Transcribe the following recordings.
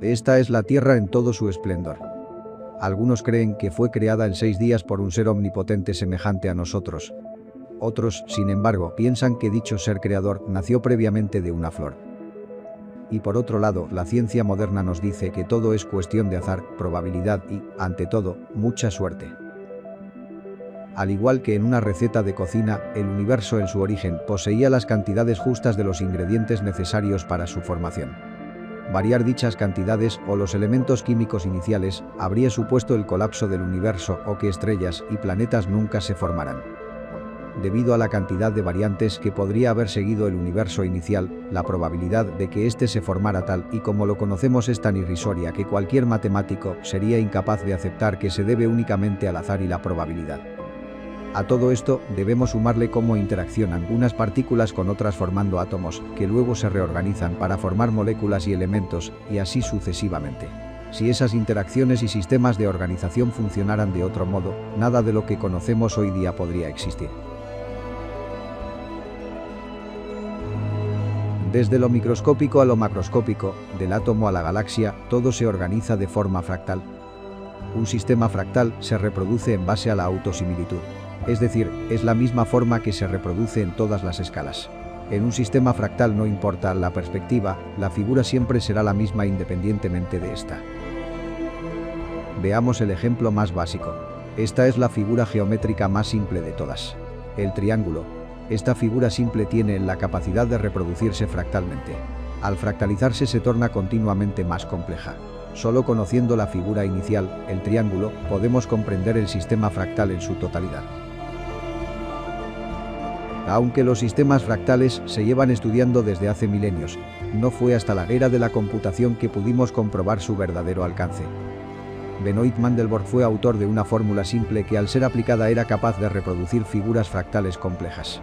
Esta es la Tierra en todo su esplendor. Algunos creen que fue creada en 6 días por un ser omnipotente semejante a nosotros. Otros, sin embargo, piensan que dicho ser creador nació previamente de una flor. Y por otro lado, la ciencia moderna nos dice que todo es cuestión de azar, probabilidad y, ante todo, mucha suerte. Al igual que en una receta de cocina, el universo en su origen poseía las cantidades justas de los ingredientes necesarios para su formación. Variar dichas cantidades o los elementos químicos iniciales habría supuesto el colapso del universo o que estrellas y planetas nunca se formaran. Debido a la cantidad de variantes que podría haber seguido el universo inicial, la probabilidad de que éste se formara tal y como lo conocemos es tan irrisoria que cualquier matemático sería incapaz de aceptar que se debe únicamente al azar y la probabilidad. A todo esto debemos sumarle cómo interaccionan unas partículas con otras formando átomos, que luego se reorganizan para formar moléculas y elementos, y así sucesivamente. Si esas interacciones y sistemas de organización funcionaran de otro modo, nada de lo que conocemos hoy día podría existir. Desde lo microscópico a lo macroscópico, del átomo a la galaxia, todo se organiza de forma fractal. Un sistema fractal se reproduce en base a la autosimilitud. Es decir, es la misma forma que se reproduce en todas las escalas. En un sistema fractal no importa la perspectiva, la figura siempre será la misma independientemente de esta. Veamos el ejemplo más básico. Esta es la figura geométrica más simple de todas. El triángulo. Esta figura simple tiene la capacidad de reproducirse fractalmente. Al fractalizarse se torna continuamente más compleja. Solo conociendo la figura inicial, el triángulo, podemos comprender el sistema fractal en su totalidad. Aunque los sistemas fractales se llevan estudiando desde hace milenios, no fue hasta la era de la computación que pudimos comprobar su verdadero alcance. Benoit Mandelbrot fue autor de una fórmula simple que al ser aplicada era capaz de reproducir figuras fractales complejas.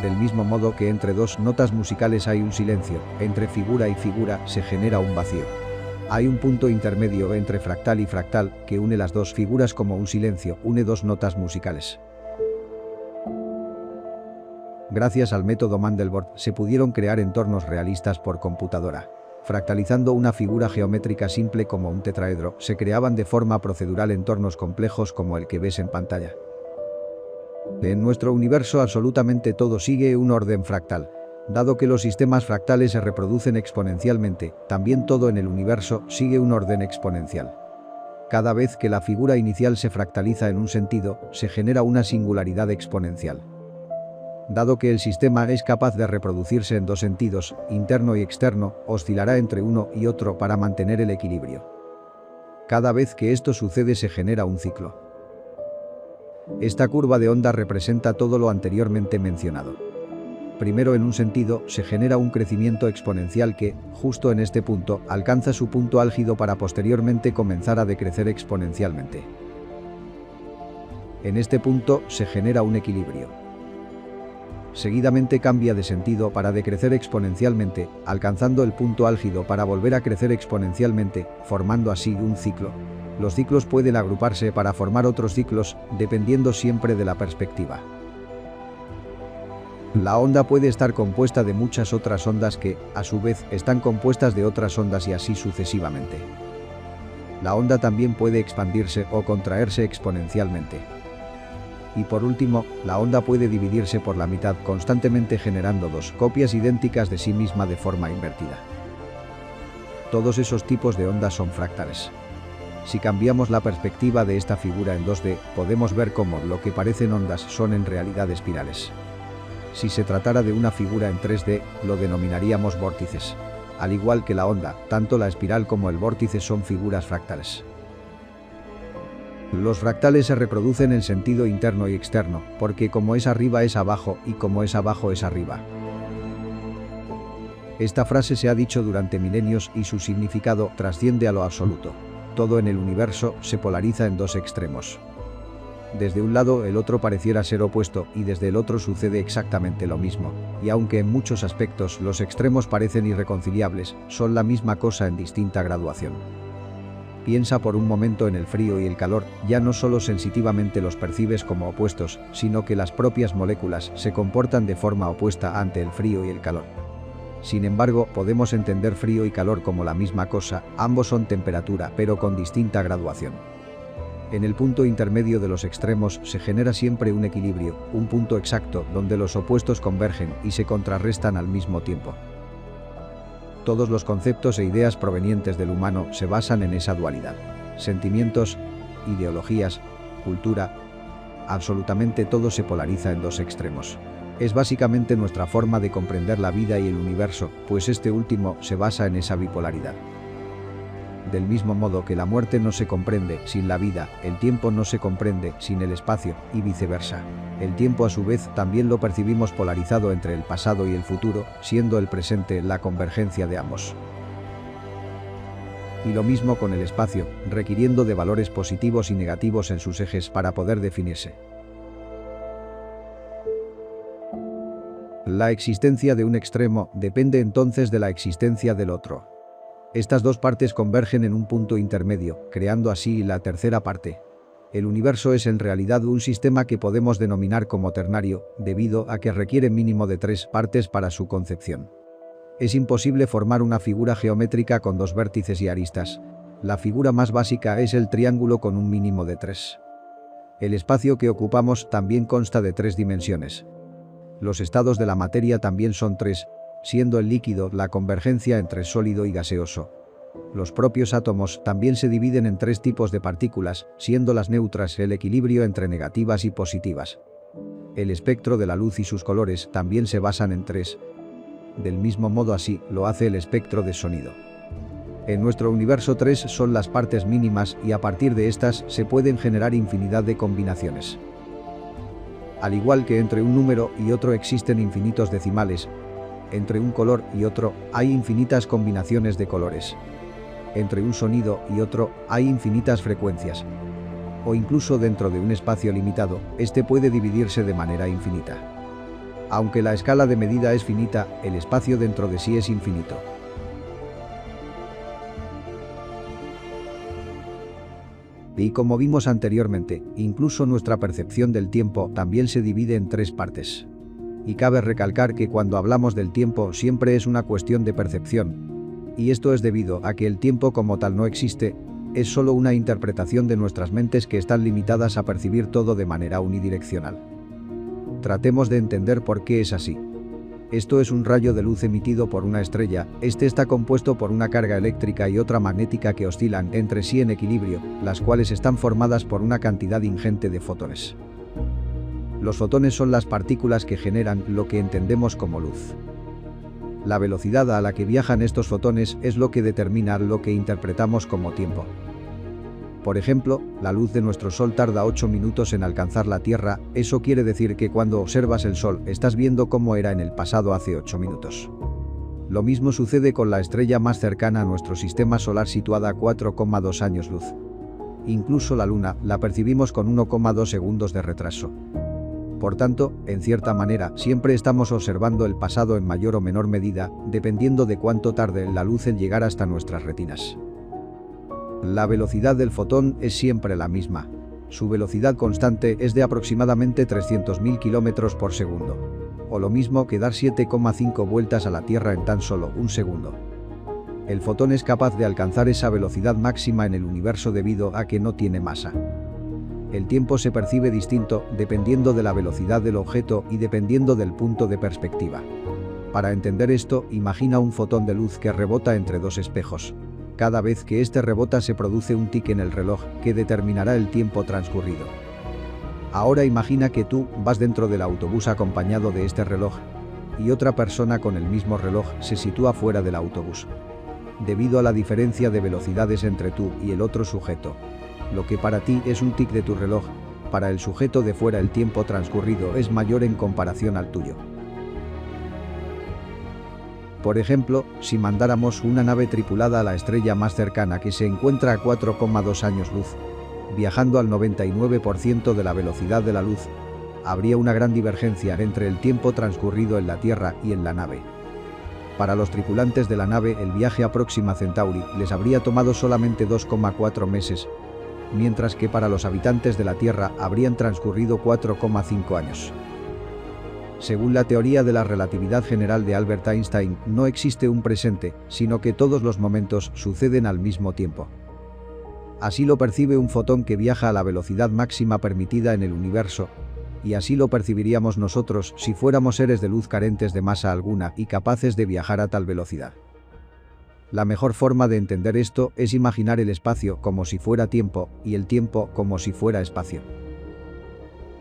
Del mismo modo que entre dos notas musicales hay un silencio, entre figura y figura se genera un vacío. Hay un punto intermedio entre fractal y fractal que une las dos figuras como un silencio une dos notas musicales. Gracias al método Mandelbrot se pudieron crear entornos realistas por computadora. Fractalizando una figura geométrica simple como un tetraedro, se creaban de forma procedural entornos complejos como el que ves en pantalla. En nuestro universo absolutamente todo sigue un orden fractal. Dado que los sistemas fractales se reproducen exponencialmente, también todo en el universo sigue un orden exponencial. Cada vez que la figura inicial se fractaliza en un sentido, se genera una singularidad exponencial. Dado que el sistema es capaz de reproducirse en dos sentidos, interno y externo, oscilará entre uno y otro para mantener el equilibrio. Cada vez que esto sucede se genera un ciclo. Esta curva de onda representa todo lo anteriormente mencionado. Primero en un sentido, se genera un crecimiento exponencial que, justo en este punto, alcanza su punto álgido para posteriormente comenzar a decrecer exponencialmente. En este punto, se genera un equilibrio. Seguidamente cambia de sentido para decrecer exponencialmente, alcanzando el punto álgido para volver a crecer exponencialmente, formando así un ciclo. Los ciclos pueden agruparse para formar otros ciclos, dependiendo siempre de la perspectiva. La onda puede estar compuesta de muchas otras ondas que, a su vez, están compuestas de otras ondas y así sucesivamente. La onda también puede expandirse o contraerse exponencialmente. Y por último, la onda puede dividirse por la mitad constantemente generando dos copias idénticas de sí misma de forma invertida. Todos esos tipos de ondas son fractales. Si cambiamos la perspectiva de esta figura en 2D, podemos ver cómo lo que parecen ondas son en realidad espirales. Si se tratara de una figura en 3D, lo denominaríamos vórtices. Al igual que la onda, tanto la espiral como el vórtice son figuras fractales. Los fractales se reproducen en sentido interno y externo, porque como es arriba es abajo y como es abajo es arriba. Esta frase se ha dicho durante milenios y su significado trasciende a lo absoluto. Todo en el universo se polariza en dos extremos. Desde un lado el otro pareciera ser opuesto y desde el otro sucede exactamente lo mismo, y aunque en muchos aspectos los extremos parecen irreconciliables, son la misma cosa en distinta graduación. Piensa por un momento en el frío y el calor, ya no solo sensitivamente los percibes como opuestos, sino que las propias moléculas se comportan de forma opuesta ante el frío y el calor. Sin embargo, podemos entender frío y calor como la misma cosa, ambos son temperatura, pero con distinta graduación. En el punto intermedio de los extremos se genera siempre un equilibrio, un punto exacto donde los opuestos convergen y se contrarrestan al mismo tiempo. Todos los conceptos e ideas provenientes del humano se basan en esa dualidad. Sentimientos, ideologías, cultura, absolutamente todo se polariza en dos extremos. Es básicamente nuestra forma de comprender la vida y el universo, pues este último se basa en esa bipolaridad. Del mismo modo que la muerte no se comprende sin la vida, el tiempo no se comprende sin el espacio, y viceversa. El tiempo a su vez también lo percibimos polarizado entre el pasado y el futuro, siendo el presente la convergencia de ambos. Y lo mismo con el espacio, requiriendo de valores positivos y negativos en sus ejes para poder definirse. La existencia de un extremo depende entonces de la existencia del otro. Estas dos partes convergen en un punto intermedio, creando así la tercera parte. El universo es en realidad un sistema que podemos denominar como ternario, debido a que requiere mínimo de 3 partes para su concepción. Es imposible formar una figura geométrica con 2 vértices y aristas. La figura más básica es el triángulo con un mínimo de 3. El espacio que ocupamos también consta de 3 dimensiones. Los estados de la materia también son 3, siendo el líquido la convergencia entre sólido y gaseoso. Los propios átomos también se dividen en 3 tipos de partículas, siendo las neutras el equilibrio entre negativas y positivas. El espectro de la luz y sus colores también se basan en 3. Del mismo modo así lo hace el espectro de sonido. En nuestro universo 3 son las partes mínimas y a partir de estas se pueden generar infinidad de combinaciones. Al igual que entre un número y otro existen infinitos decimales, entre un color y otro hay infinitas combinaciones de colores. Entre un sonido y otro hay infinitas frecuencias. O incluso dentro de un espacio limitado, este puede dividirse de manera infinita. Aunque la escala de medida es finita, el espacio dentro de sí es infinito. Y como vimos anteriormente, incluso nuestra percepción del tiempo también se divide en 3 partes. Y cabe recalcar que cuando hablamos del tiempo siempre es una cuestión de percepción. Y esto es debido a que el tiempo como tal no existe, es solo una interpretación de nuestras mentes que están limitadas a percibir todo de manera unidireccional. Tratemos de entender por qué es así. Esto es un rayo de luz emitido por una estrella, este está compuesto por una carga eléctrica y otra magnética que oscilan entre sí en equilibrio, las cuales están formadas por una cantidad ingente de fotones. Los fotones son las partículas que generan lo que entendemos como luz. La velocidad a la que viajan estos fotones es lo que determina lo que interpretamos como tiempo. Por ejemplo, la luz de nuestro Sol tarda 8 minutos en alcanzar la Tierra, eso quiere decir que cuando observas el Sol estás viendo cómo era en el pasado hace 8 minutos. Lo mismo sucede con la estrella más cercana a nuestro sistema solar situada a 4,2 años luz. Incluso la Luna la percibimos con 1,2 segundos de retraso. Por tanto, en cierta manera, siempre estamos observando el pasado en mayor o menor medida, dependiendo de cuánto tarde la luz en llegar hasta nuestras retinas. La velocidad del fotón es siempre la misma. Su velocidad constante es de aproximadamente 300.000 km por segundo. O lo mismo que dar 7,5 vueltas a la Tierra en tan solo un segundo. El fotón es capaz de alcanzar esa velocidad máxima en el universo debido a que no tiene masa. El tiempo se percibe distinto dependiendo de la velocidad del objeto y dependiendo del punto de perspectiva. Para entender esto, imagina un fotón de luz que rebota entre 2 espejos. Cada vez que este rebota se produce un tic en el reloj que determinará el tiempo transcurrido. Ahora imagina que tú vas dentro del autobús acompañado de este reloj y otra persona con el mismo reloj se sitúa fuera del autobús. Debido a la diferencia de velocidades entre tú y el otro sujeto, lo que para ti es un tic de tu reloj, para el sujeto de fuera el tiempo transcurrido es mayor en comparación al tuyo. Por ejemplo, si mandáramos una nave tripulada a la estrella más cercana que se encuentra a 4,2 años luz, viajando al 99% de la velocidad de la luz, habría una gran divergencia entre el tiempo transcurrido en la Tierra y en la nave. Para los tripulantes de la nave el viaje a Próxima Centauri les habría tomado solamente 2,4 meses, mientras que para los habitantes de la Tierra habrían transcurrido 4,5 años. Según la teoría de la relatividad general de Albert Einstein, no existe un presente, sino que todos los momentos suceden al mismo tiempo. Así lo percibe un fotón que viaja a la velocidad máxima permitida en el universo, y así lo percibiríamos nosotros si fuéramos seres de luz carentes de masa alguna y capaces de viajar a tal velocidad. La mejor forma de entender esto es imaginar el espacio como si fuera tiempo y el tiempo como si fuera espacio.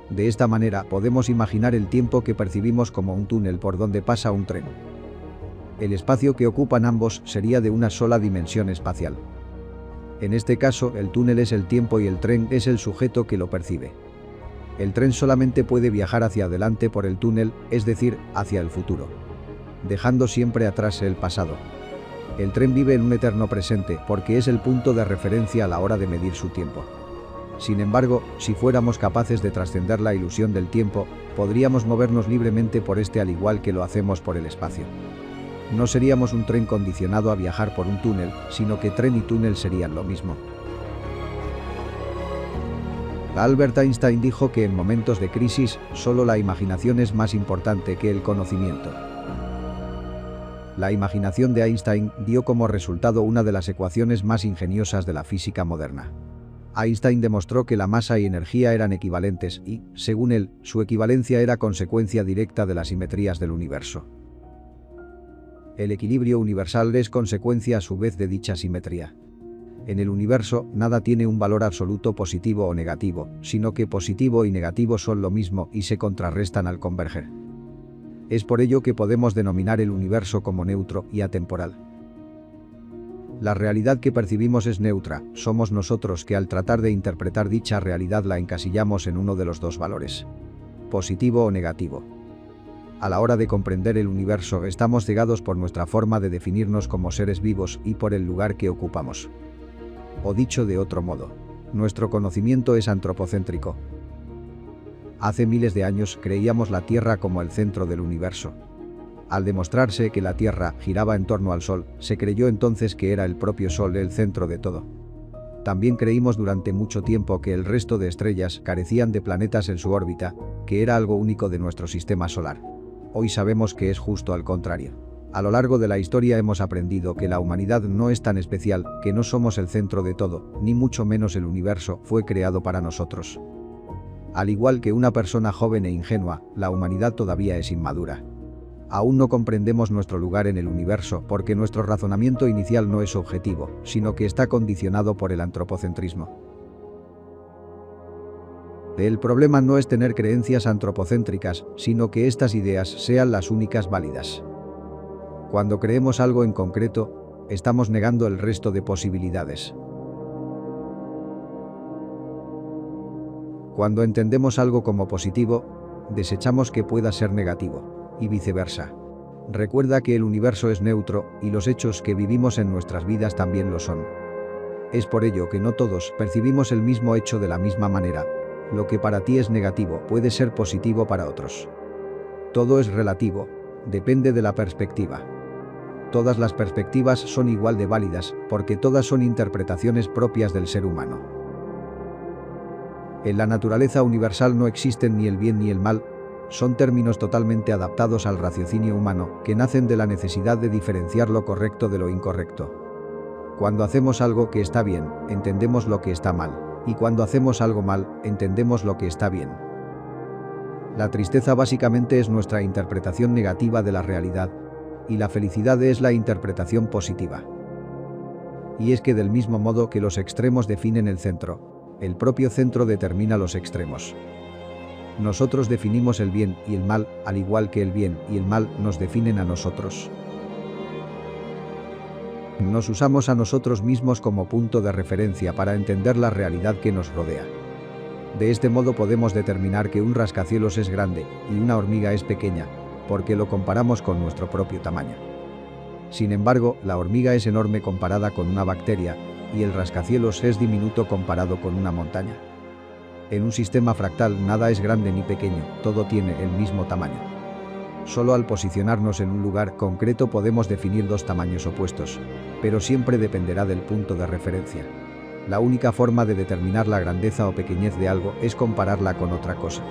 De esta manera podemos imaginar el tiempo que percibimos como un túnel por donde pasa un tren. El espacio que ocupan ambos sería de una sola dimensión espacial. En este caso, el túnel es el tiempo y el tren es el sujeto que lo percibe. El tren solamente puede viajar hacia adelante por el túnel, es decir, hacia el futuro, dejando siempre atrás el pasado. El tren vive en un eterno presente porque es el punto de referencia a la hora de medir su tiempo. Sin embargo, si fuéramos capaces de trascender la ilusión del tiempo, podríamos movernos libremente por este al igual que lo hacemos por el espacio. No seríamos un tren condicionado a viajar por un túnel, sino que tren y túnel serían lo mismo. Albert Einstein dijo que en momentos de crisis, solo la imaginación es más importante que el conocimiento. La imaginación de Einstein dio como resultado una de las ecuaciones más ingeniosas de la física moderna. Einstein demostró que la masa y energía eran equivalentes y, según él, su equivalencia era consecuencia directa de las simetrías del universo. El equilibrio universal es consecuencia a su vez de dicha simetría. En el universo, nada tiene un valor absoluto positivo o negativo, sino que positivo y negativo son lo mismo y se contrarrestan al converger. Es por ello que podemos denominar el universo como neutro y atemporal. La realidad que percibimos es neutra, somos nosotros que al tratar de interpretar dicha realidad la encasillamos en uno de los dos valores, positivo o negativo. A la hora de comprender el universo estamos cegados por nuestra forma de definirnos como seres vivos y por el lugar que ocupamos. O dicho de otro modo, nuestro conocimiento es antropocéntrico. Hace miles de años creíamos la Tierra como el centro del universo. Al demostrarse que la Tierra giraba en torno al Sol, se creyó entonces que era el propio Sol el centro de todo. También creímos durante mucho tiempo que el resto de estrellas carecían de planetas en su órbita, que era algo único de nuestro sistema solar. Hoy sabemos que es justo al contrario. A lo largo de la historia hemos aprendido que la humanidad no es tan especial, que no somos el centro de todo, ni mucho menos el universo fue creado para nosotros. Al igual que una persona joven e ingenua, la humanidad todavía es inmadura. Aún no comprendemos nuestro lugar en el universo porque nuestro razonamiento inicial no es objetivo, sino que está condicionado por el antropocentrismo. El problema no es tener creencias antropocéntricas, sino que estas ideas sean las únicas válidas. Cuando creemos algo en concreto, estamos negando el resto de posibilidades. Cuando entendemos algo como positivo, desechamos que pueda ser negativo. Y viceversa. Recuerda que el universo es neutro y los hechos que vivimos en nuestras vidas también lo son. Es por ello que no todos percibimos el mismo hecho de la misma manera. Lo que para ti es negativo puede ser positivo para otros. Todo es relativo, depende de la perspectiva. Todas las perspectivas son igual de válidas porque todas son interpretaciones propias del ser humano. En la naturaleza universal no existen ni el bien ni el mal. Son términos totalmente adaptados al raciocinio humano, que nacen de la necesidad de diferenciar lo correcto de lo incorrecto. Cuando hacemos algo que está bien, entendemos lo que está mal, y cuando hacemos algo mal, entendemos lo que está bien. La tristeza básicamente es nuestra interpretación negativa de la realidad, y la felicidad es la interpretación positiva. Y es que del mismo modo que los extremos definen el centro, el propio centro determina los extremos. Nosotros definimos el bien y el mal, al igual que el bien y el mal nos definen a nosotros. Nos usamos a nosotros mismos como punto de referencia para entender la realidad que nos rodea. De este modo podemos determinar que un rascacielos es grande y una hormiga es pequeña, porque lo comparamos con nuestro propio tamaño. Sin embargo, la hormiga es enorme comparada con una bacteria, y el rascacielos es diminuto comparado con una montaña. En un sistema fractal nada es grande ni pequeño, todo tiene el mismo tamaño. Solo al posicionarnos en un lugar concreto podemos definir dos tamaños opuestos, pero siempre dependerá del punto de referencia. La única forma de determinar la grandeza o pequeñez de algo es compararla con otra cosa.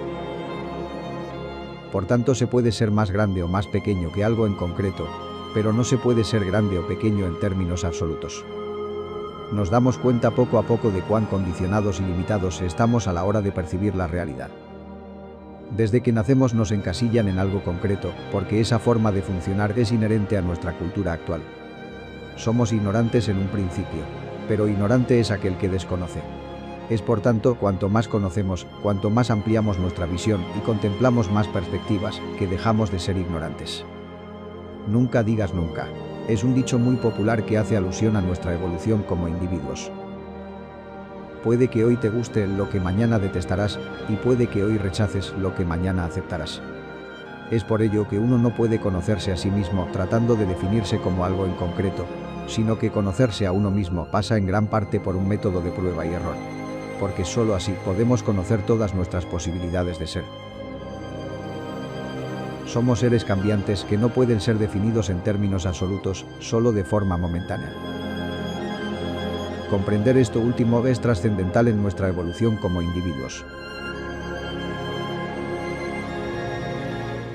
Por tanto, se puede ser más grande o más pequeño que algo en concreto, pero no se puede ser grande o pequeño en términos absolutos. Nos damos cuenta poco a poco de cuán condicionados y limitados estamos a la hora de percibir la realidad. Desde que nacemos nos encasillan en algo concreto, porque esa forma de funcionar es inherente a nuestra cultura actual. Somos ignorantes en un principio, pero ignorante es aquel que desconoce. Es por tanto, cuanto más conocemos, cuanto más ampliamos nuestra visión y contemplamos más perspectivas, que dejamos de ser ignorantes. Nunca digas nunca. Es un dicho muy popular que hace alusión a nuestra evolución como individuos. Puede que hoy te guste lo que mañana detestarás, y puede que hoy rechaces lo que mañana aceptarás. Es por ello que uno no puede conocerse a sí mismo tratando de definirse como algo en concreto, sino que conocerse a uno mismo pasa en gran parte por un método de prueba y error. Porque solo así podemos conocer todas nuestras posibilidades de ser. Somos seres cambiantes que no pueden ser definidos en términos absolutos, solo de forma momentánea. Comprender esto último es trascendental en nuestra evolución como individuos.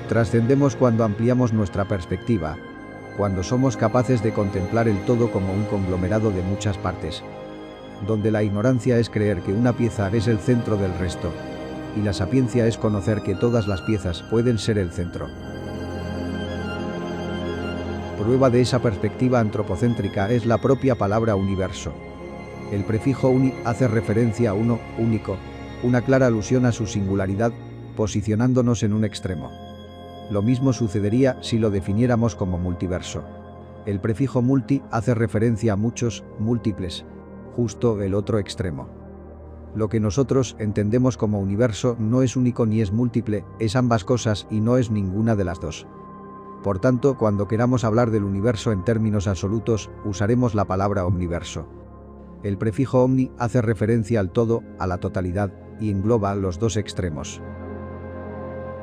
Trascendemos cuando ampliamos nuestra perspectiva, cuando somos capaces de contemplar el todo como un conglomerado de muchas partes, donde la ignorancia es creer que una pieza es el centro del resto, y la sapiencia es conocer que todas las piezas pueden ser el centro. Prueba de esa perspectiva antropocéntrica es la propia palabra universo. El prefijo uni hace referencia a uno, único, una clara alusión a su singularidad, posicionándonos en un extremo. Lo mismo sucedería si lo definiéramos como multiverso. El prefijo multi hace referencia a muchos, múltiples, justo el otro extremo. Lo que nosotros entendemos como universo no es único ni es múltiple, es ambas cosas y no es ninguna de las dos. Por tanto, cuando queramos hablar del universo en términos absolutos, usaremos la palabra omniverso. El prefijo omni hace referencia al todo, a la totalidad, y engloba los dos extremos.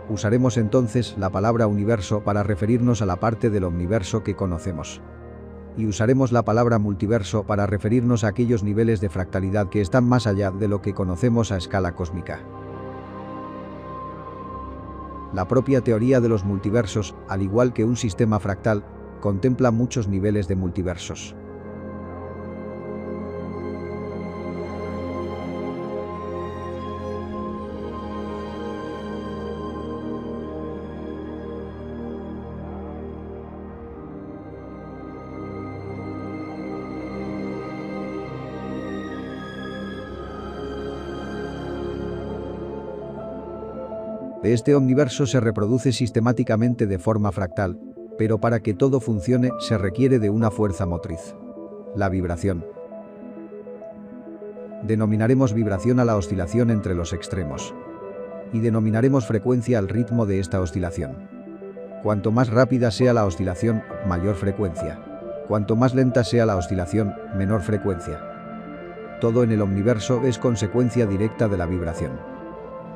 Usaremos entonces la palabra universo para referirnos a la parte del omniverso que conocemos. Y usaremos la palabra multiverso para referirnos a aquellos niveles de fractalidad que están más allá de lo que conocemos a escala cósmica. La propia teoría de los multiversos, al igual que un sistema fractal, contempla muchos niveles de multiversos. Este omniverso se reproduce sistemáticamente de forma fractal, pero para que todo funcione se requiere de una fuerza motriz: la vibración. Denominaremos vibración a la oscilación entre los extremos. Y denominaremos frecuencia al ritmo de esta oscilación. Cuanto más rápida sea la oscilación, mayor frecuencia. Cuanto más lenta sea la oscilación, menor frecuencia. Todo en el omniverso es consecuencia directa de la vibración.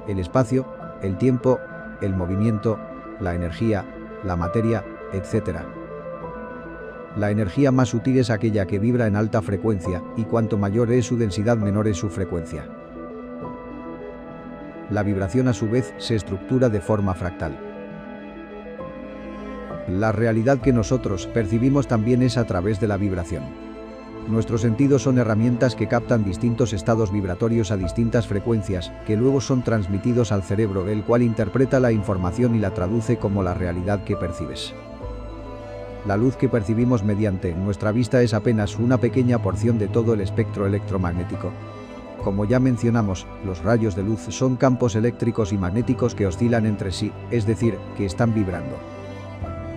El espacio, el tiempo, el movimiento, la energía, la materia, etc. La energía más sutil es aquella que vibra en alta frecuencia, y cuanto mayor es su densidad, menor es su frecuencia. La vibración a su vez se estructura de forma fractal. La realidad que nosotros percibimos también es a través de la vibración. Nuestros sentidos son herramientas que captan distintos estados vibratorios a distintas frecuencias, que luego son transmitidos al cerebro, el cual interpreta la información y la traduce como la realidad que percibes. La luz que percibimos mediante nuestra vista es apenas una pequeña porción de todo el espectro electromagnético. Como ya mencionamos, los rayos de luz son campos eléctricos y magnéticos que oscilan entre sí, es decir, que están vibrando.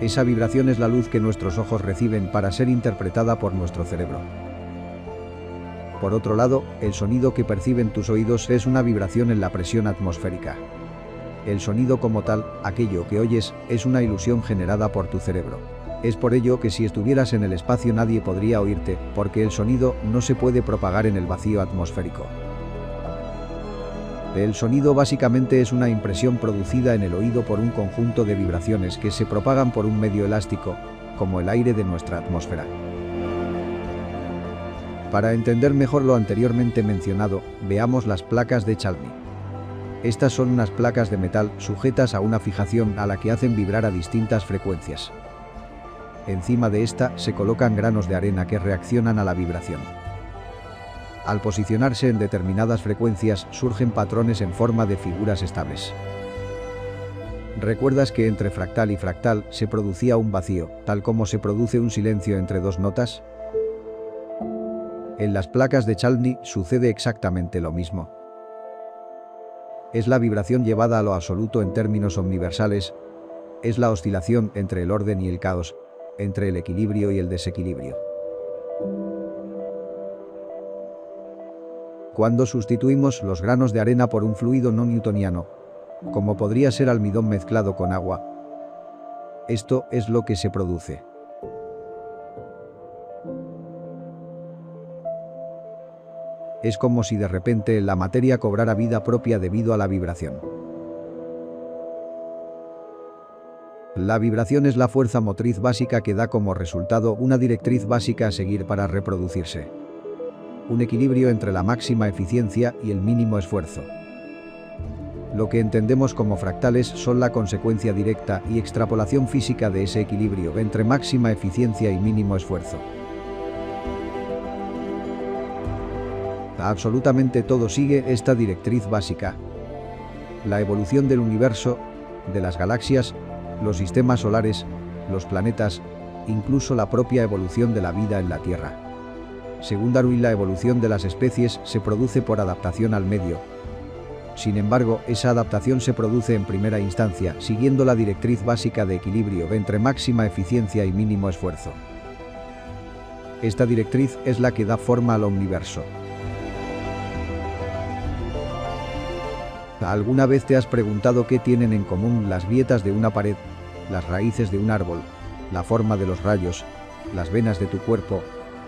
Esa vibración es la luz que nuestros ojos reciben para ser interpretada por nuestro cerebro. Por otro lado, el sonido que perciben tus oídos es una vibración en la presión atmosférica. El sonido como tal, aquello que oyes, es una ilusión generada por tu cerebro. Es por ello que si estuvieras en el espacio nadie podría oírte, porque el sonido no se puede propagar en el vacío atmosférico. El sonido básicamente es una impresión producida en el oído por un conjunto de vibraciones que se propagan por un medio elástico, como el aire de nuestra atmósfera. Para entender mejor lo anteriormente mencionado, veamos las placas de Chladni. Estas son unas placas de metal sujetas a una fijación a la que hacen vibrar a distintas frecuencias. Encima de esta se colocan granos de arena que reaccionan a la vibración. Al posicionarse en determinadas frecuencias surgen patrones en forma de figuras estables. ¿Recuerdas que entre fractal y fractal se producía un vacío, tal como se produce un silencio entre dos notas? En las placas de Chladni sucede exactamente lo mismo. Es la vibración llevada a lo absoluto en términos universales, es la oscilación entre el orden y el caos, entre el equilibrio y el desequilibrio. Cuando sustituimos los granos de arena por un fluido no newtoniano, como podría ser almidón mezclado con agua, esto es lo que se produce. Es como si de repente la materia cobrara vida propia debido a la vibración. La vibración es la fuerza motriz básica que da como resultado una directriz básica a seguir para reproducirse. Un equilibrio entre la máxima eficiencia y el mínimo esfuerzo. Lo que entendemos como fractales son la consecuencia directa y extrapolación física de ese equilibrio entre máxima eficiencia y mínimo esfuerzo. Absolutamente todo sigue esta directriz básica. La evolución del universo, de las galaxias, los sistemas solares, los planetas, incluso la propia evolución de la vida en la Tierra. Según Darwin, la evolución de las especies se produce por adaptación al medio. Sin embargo, esa adaptación se produce en primera instancia, siguiendo la directriz básica de equilibrio entre máxima eficiencia y mínimo esfuerzo. Esta directriz es la que da forma al universo. ¿Alguna vez te has preguntado qué tienen en común las grietas de una pared, las raíces de un árbol, la forma de los rayos, las venas de tu cuerpo,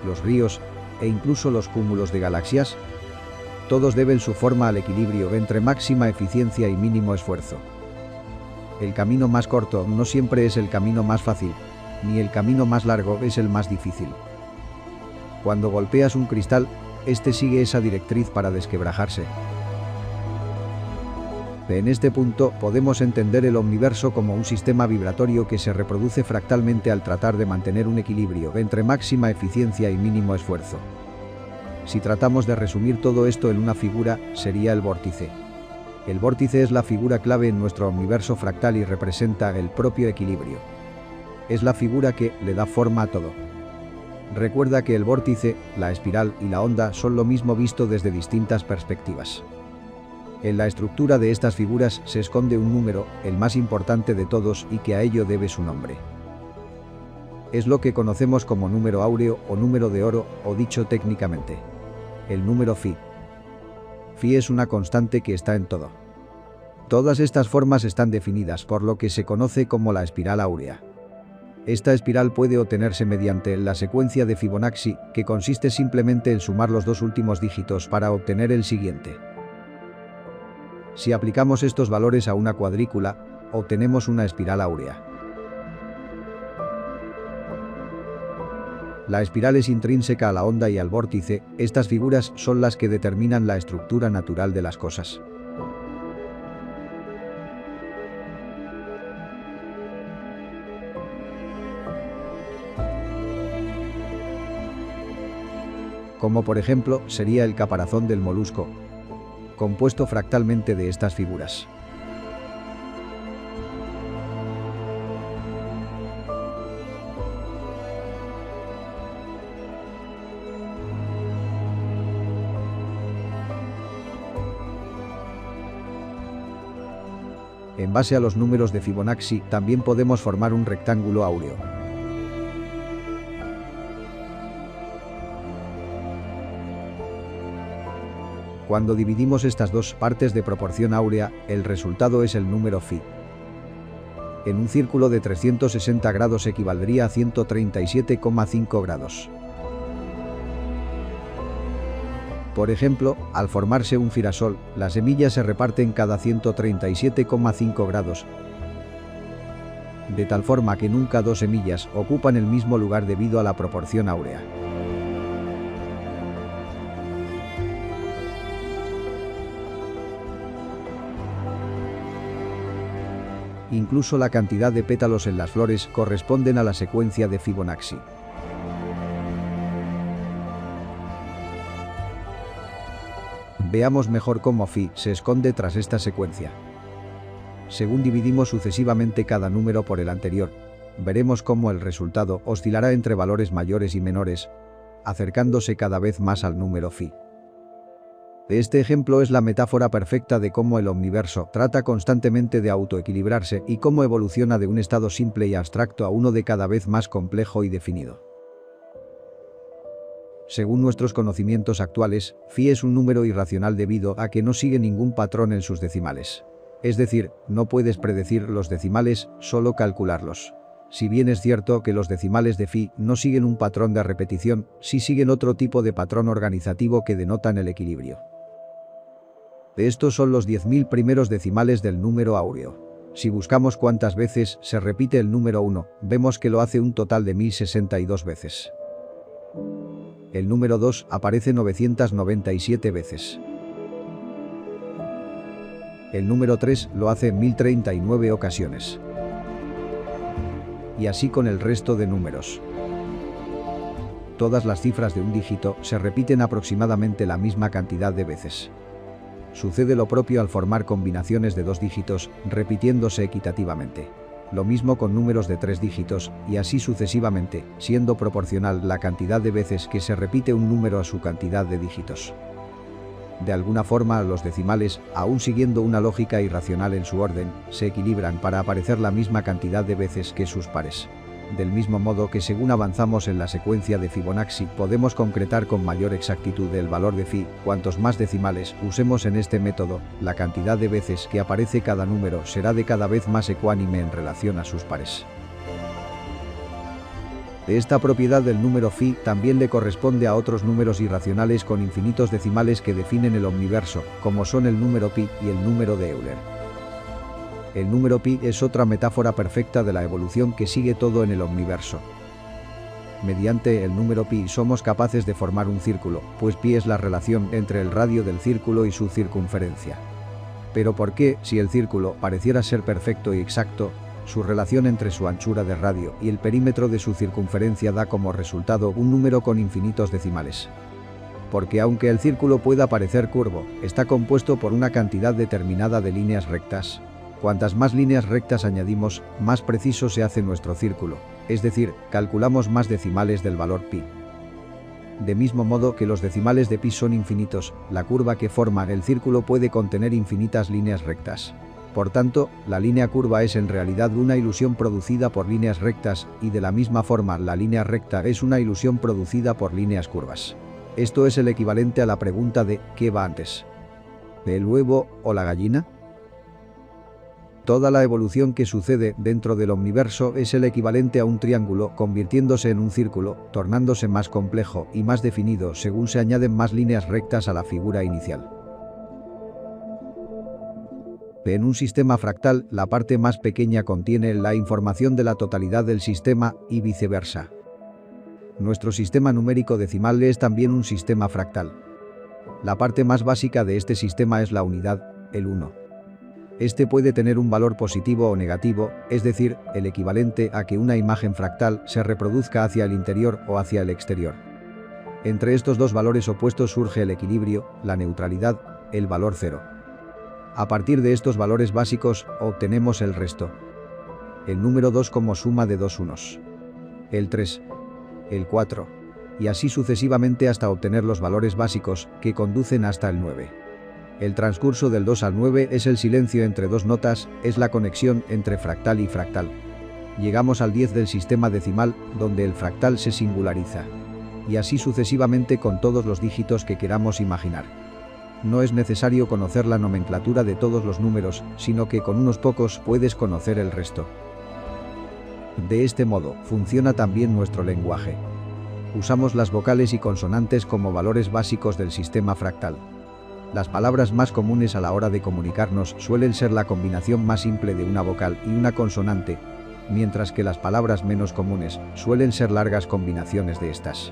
los ríos e incluso los cúmulos de galaxias? Todos deben su forma al equilibrio entre máxima eficiencia y mínimo esfuerzo. El camino más corto no siempre es el camino más fácil, ni el camino más largo es el más difícil. Cuando golpeas un cristal, este sigue esa directriz para desquebrajarse. En este punto podemos entender el universo como un sistema vibratorio que se reproduce fractalmente al tratar de mantener un equilibrio entre máxima eficiencia y mínimo esfuerzo. Si tratamos de resumir todo esto en una figura, sería el vórtice. El vórtice es la figura clave en nuestro universo fractal y representa el propio equilibrio. Es la figura que le da forma a todo. Recuerda que el vórtice, la espiral y la onda son lo mismo visto desde distintas perspectivas. En la estructura de estas figuras se esconde un número, el más importante de todos y que a ello debe su nombre. Es lo que conocemos como número áureo o número de oro, o dicho técnicamente, el número phi. Phi es una constante que está en todo. Todas estas formas están definidas por lo que se conoce como la espiral áurea. Esta espiral puede obtenerse mediante la secuencia de Fibonacci, que consiste simplemente en sumar los dos últimos dígitos para obtener el siguiente. Si aplicamos estos valores a una cuadrícula, obtenemos una espiral áurea. La espiral es intrínseca a la onda y al vórtice. Estas figuras son las que determinan la estructura natural de las cosas. Como por ejemplo sería el caparazón del molusco, compuesto fractalmente de estas figuras. En base a los números de Fibonacci, también podemos formar un rectángulo áureo. Cuando dividimos estas dos partes de proporción áurea, el resultado es el número phi. En un círculo de 360 grados equivaldría a 137,5 grados. Por ejemplo, al formarse un girasol, las semillas se reparten cada 137,5 grados, de tal forma que nunca dos semillas ocupan el mismo lugar debido a la proporción áurea. Incluso la cantidad de pétalos en las flores corresponden a la secuencia de Fibonacci. Veamos mejor cómo Fi se esconde tras esta secuencia. Según dividimos sucesivamente cada número por el anterior, veremos cómo el resultado oscilará entre valores mayores y menores, acercándose cada vez más al número Fi. Este ejemplo es la metáfora perfecta de cómo el omniverso trata constantemente de autoequilibrarse y cómo evoluciona de un estado simple y abstracto a uno de cada vez más complejo y definido. Según nuestros conocimientos actuales, Fi es un número irracional debido a que no sigue ningún patrón en sus decimales. Es decir, no puedes predecir los decimales, solo calcularlos. Si bien es cierto que los decimales de Fi no siguen un patrón de repetición, sí siguen otro tipo de patrón organizativo que denotan el equilibrio. Estos son los 10.000 primeros decimales del número áureo. Si buscamos cuántas veces se repite el número 1, vemos que lo hace un total de 1062 veces. El número 2 aparece 997 veces. El número 3 lo hace en 1039 ocasiones. Y así con el resto de números. Todas las cifras de un dígito se repiten aproximadamente la misma cantidad de veces. Sucede lo propio al formar combinaciones de 2 dígitos, repitiéndose equitativamente. Lo mismo con números de 3 dígitos, y así sucesivamente, siendo proporcional la cantidad de veces que se repite un número a su cantidad de dígitos. De alguna forma, los decimales, aún siguiendo una lógica irracional en su orden, se equilibran para aparecer la misma cantidad de veces que sus pares. Del mismo modo que según avanzamos en la secuencia de Fibonacci podemos concretar con mayor exactitud el valor de Fi, cuantos más decimales usemos en este método, la cantidad de veces que aparece cada número será de cada vez más ecuánime en relación a sus pares. Esta propiedad del número Fi también le corresponde a otros números irracionales con infinitos decimales que definen el omniverso, como son el número pi y el número de Euler. El número pi es otra metáfora perfecta de la evolución que sigue todo en el omniverso. Mediante el número pi somos capaces de formar un círculo, pues pi es la relación entre el radio del círculo y su circunferencia. Pero ¿por qué, si el círculo pareciera ser perfecto y exacto, su relación entre su anchura de radio y el perímetro de su circunferencia da como resultado un número con infinitos decimales? Porque aunque el círculo pueda parecer curvo, está compuesto por una cantidad determinada de líneas rectas. Cuantas más líneas rectas añadimos, más preciso se hace nuestro círculo, es decir, calculamos más decimales del valor pi. De mismo modo que los decimales de pi son infinitos, la curva que forma el círculo puede contener infinitas líneas rectas. Por tanto, la línea curva es en realidad una ilusión producida por líneas rectas, y de la misma forma la línea recta es una ilusión producida por líneas curvas. Esto es el equivalente a la pregunta de ¿qué va antes? ¿El huevo o la gallina? Toda la evolución que sucede dentro del omniverso es el equivalente a un triángulo convirtiéndose en un círculo, tornándose más complejo y más definido según se añaden más líneas rectas a la figura inicial. En un sistema fractal, la parte más pequeña contiene la información de la totalidad del sistema y viceversa. Nuestro sistema numérico decimal es también un sistema fractal. La parte más básica de este sistema es la unidad, el 1. Este puede tener un valor positivo o negativo, es decir, el equivalente a que una imagen fractal se reproduzca hacia el interior o hacia el exterior. Entre estos dos valores opuestos surge el equilibrio, la neutralidad, el valor 0. A partir de estos valores básicos, obtenemos el resto. El número 2 como suma de dos unos. El 3. El 4. Y así sucesivamente hasta obtener los valores básicos, que conducen hasta el 9. El transcurso del 2 al 9 es el silencio entre dos notas, es la conexión entre fractal y fractal. Llegamos al 10 del sistema decimal, donde el fractal se singulariza. Y así sucesivamente con todos los dígitos que queramos imaginar. No es necesario conocer la nomenclatura de todos los números, sino que con unos pocos puedes conocer el resto. De este modo, funciona también nuestro lenguaje. Usamos las vocales y consonantes como valores básicos del sistema fractal. Las palabras más comunes a la hora de comunicarnos suelen ser la combinación más simple de una vocal y una consonante, mientras que las palabras menos comunes suelen ser largas combinaciones de estas.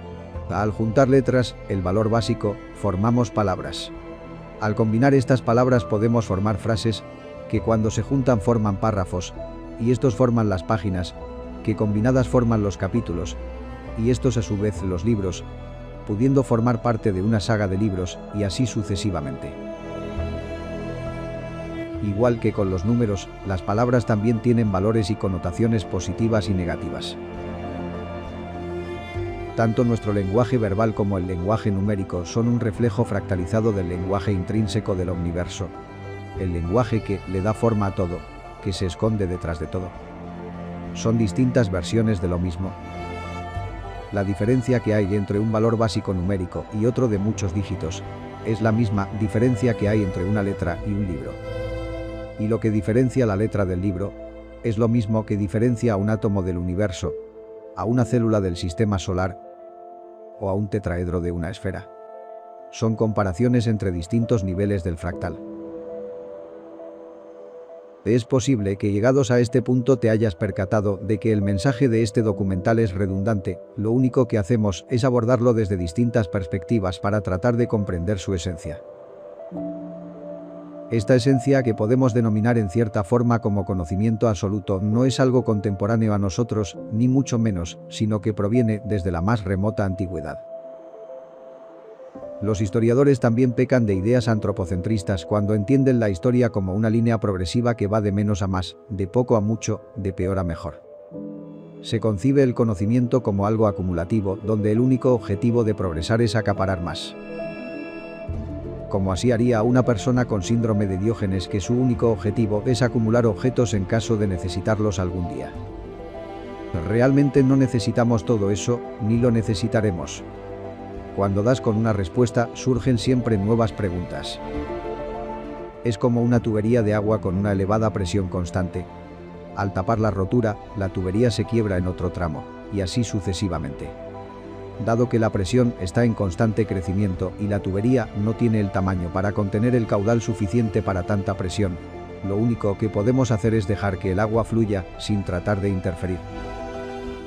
Al juntar letras, el valor básico, formamos palabras. Al combinar estas palabras podemos formar frases, que cuando se juntan forman párrafos, y estos forman las páginas, que combinadas forman los capítulos, y estos a su vez los libros, pudiendo formar parte de una saga de libros, y así sucesivamente. Igual que con los números, las palabras también tienen valores y connotaciones positivas y negativas. Tanto nuestro lenguaje verbal como el lenguaje numérico son un reflejo fractalizado del lenguaje intrínseco del universo, el lenguaje que le da forma a todo, que se esconde detrás de todo. Son distintas versiones de lo mismo. La diferencia que hay entre un valor básico numérico y otro de muchos dígitos es la misma diferencia que hay entre una letra y un libro. Y lo que diferencia la letra del libro es lo mismo que diferencia a un átomo del universo, a una célula del sistema solar o a un tetraedro de una esfera. Son comparaciones entre distintos niveles del fractal. Es posible que llegados a este punto te hayas percatado de que el mensaje de este documental es redundante, lo único que hacemos es abordarlo desde distintas perspectivas para tratar de comprender su esencia. Esta esencia, que podemos denominar en cierta forma como conocimiento absoluto, no es algo contemporáneo a nosotros, ni mucho menos, sino que proviene desde la más remota antigüedad. Los historiadores también pecan de ideas antropocentristas cuando entienden la historia como una línea progresiva que va de menos a más, de poco a mucho, de peor a mejor. Se concibe el conocimiento como algo acumulativo, donde el único objetivo de progresar es acaparar más. Como así haría una persona con síndrome de Diógenes, que su único objetivo es acumular objetos en caso de necesitarlos algún día. Realmente no necesitamos todo eso, ni lo necesitaremos. Cuando das con una respuesta, surgen siempre nuevas preguntas. Es como una tubería de agua con una elevada presión constante. Al tapar la rotura, la tubería se quiebra en otro tramo, y así sucesivamente. Dado que la presión está en constante crecimiento y la tubería no tiene el tamaño para contener el caudal suficiente para tanta presión, lo único que podemos hacer es dejar que el agua fluya sin tratar de interferir.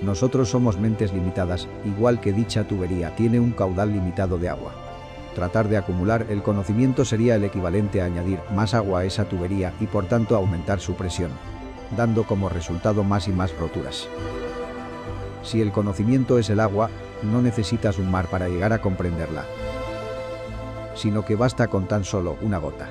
Nosotros somos mentes limitadas, igual que dicha tubería tiene un caudal limitado de agua. Tratar de acumular el conocimiento sería el equivalente a añadir más agua a esa tubería y por tanto aumentar su presión, dando como resultado más y más roturas. Si el conocimiento es el agua, no necesitas un mar para llegar a comprenderla, sino que basta con tan solo una gota.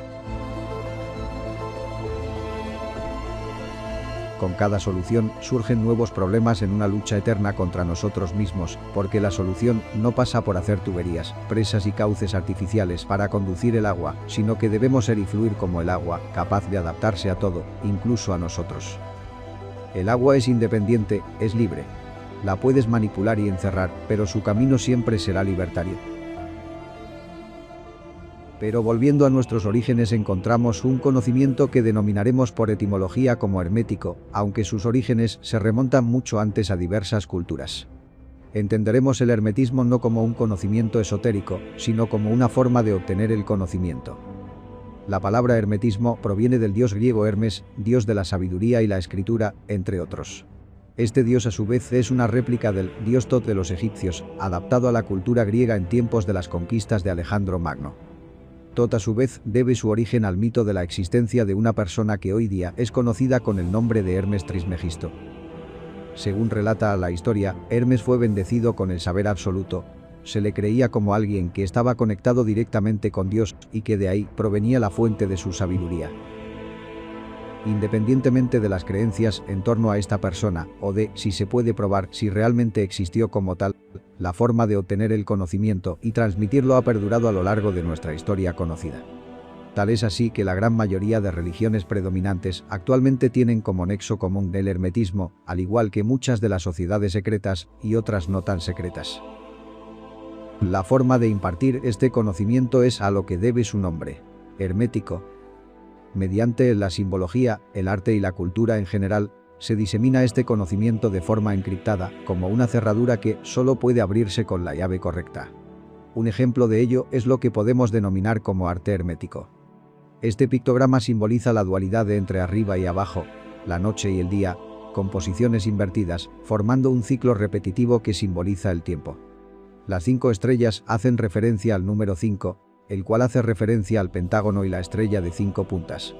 Con cada solución surgen nuevos problemas en una lucha eterna contra nosotros mismos, porque la solución no pasa por hacer tuberías, presas y cauces artificiales para conducir el agua, sino que debemos ser y fluir como el agua, capaz de adaptarse a todo, incluso a nosotros. El agua es independiente, es libre. La puedes manipular y encerrar, pero su camino siempre será libertario. Pero volviendo a nuestros orígenes, encontramos un conocimiento que denominaremos por etimología como hermético, aunque sus orígenes se remontan mucho antes a diversas culturas. Entenderemos el hermetismo no como un conocimiento esotérico, sino como una forma de obtener el conocimiento. La palabra hermetismo proviene del dios griego Hermes, dios de la sabiduría y la escritura, entre otros. Este dios a su vez es una réplica del dios Tot de los egipcios, adaptado a la cultura griega en tiempos de las conquistas de Alejandro Magno. Tot a su vez debe su origen al mito de la existencia de una persona que hoy día es conocida con el nombre de Hermes Trismegisto. Según relata la historia, Hermes fue bendecido con el saber absoluto. Se le creía como alguien que estaba conectado directamente con Dios y que de ahí provenía la fuente de su sabiduría. Independientemente de las creencias en torno a esta persona, o de si se puede probar si realmente existió como tal, la forma de obtener el conocimiento y transmitirlo ha perdurado a lo largo de nuestra historia conocida. Tal es así que la gran mayoría de religiones predominantes actualmente tienen como nexo común el hermetismo, al igual que muchas de las sociedades secretas y otras no tan secretas. La forma de impartir este conocimiento es a lo que debe su nombre, hermético. Mediante la simbología, el arte y la cultura en general, se disemina este conocimiento de forma encriptada, como una cerradura que solo puede abrirse con la llave correcta. Un ejemplo de ello es lo que podemos denominar como arte hermético. Este pictograma simboliza la dualidad de entre arriba y abajo, la noche y el día, con posiciones invertidas, formando un ciclo repetitivo que simboliza el tiempo. Las 5 estrellas hacen referencia al número 5, el cual hace referencia al pentágono y la estrella de 5 puntas.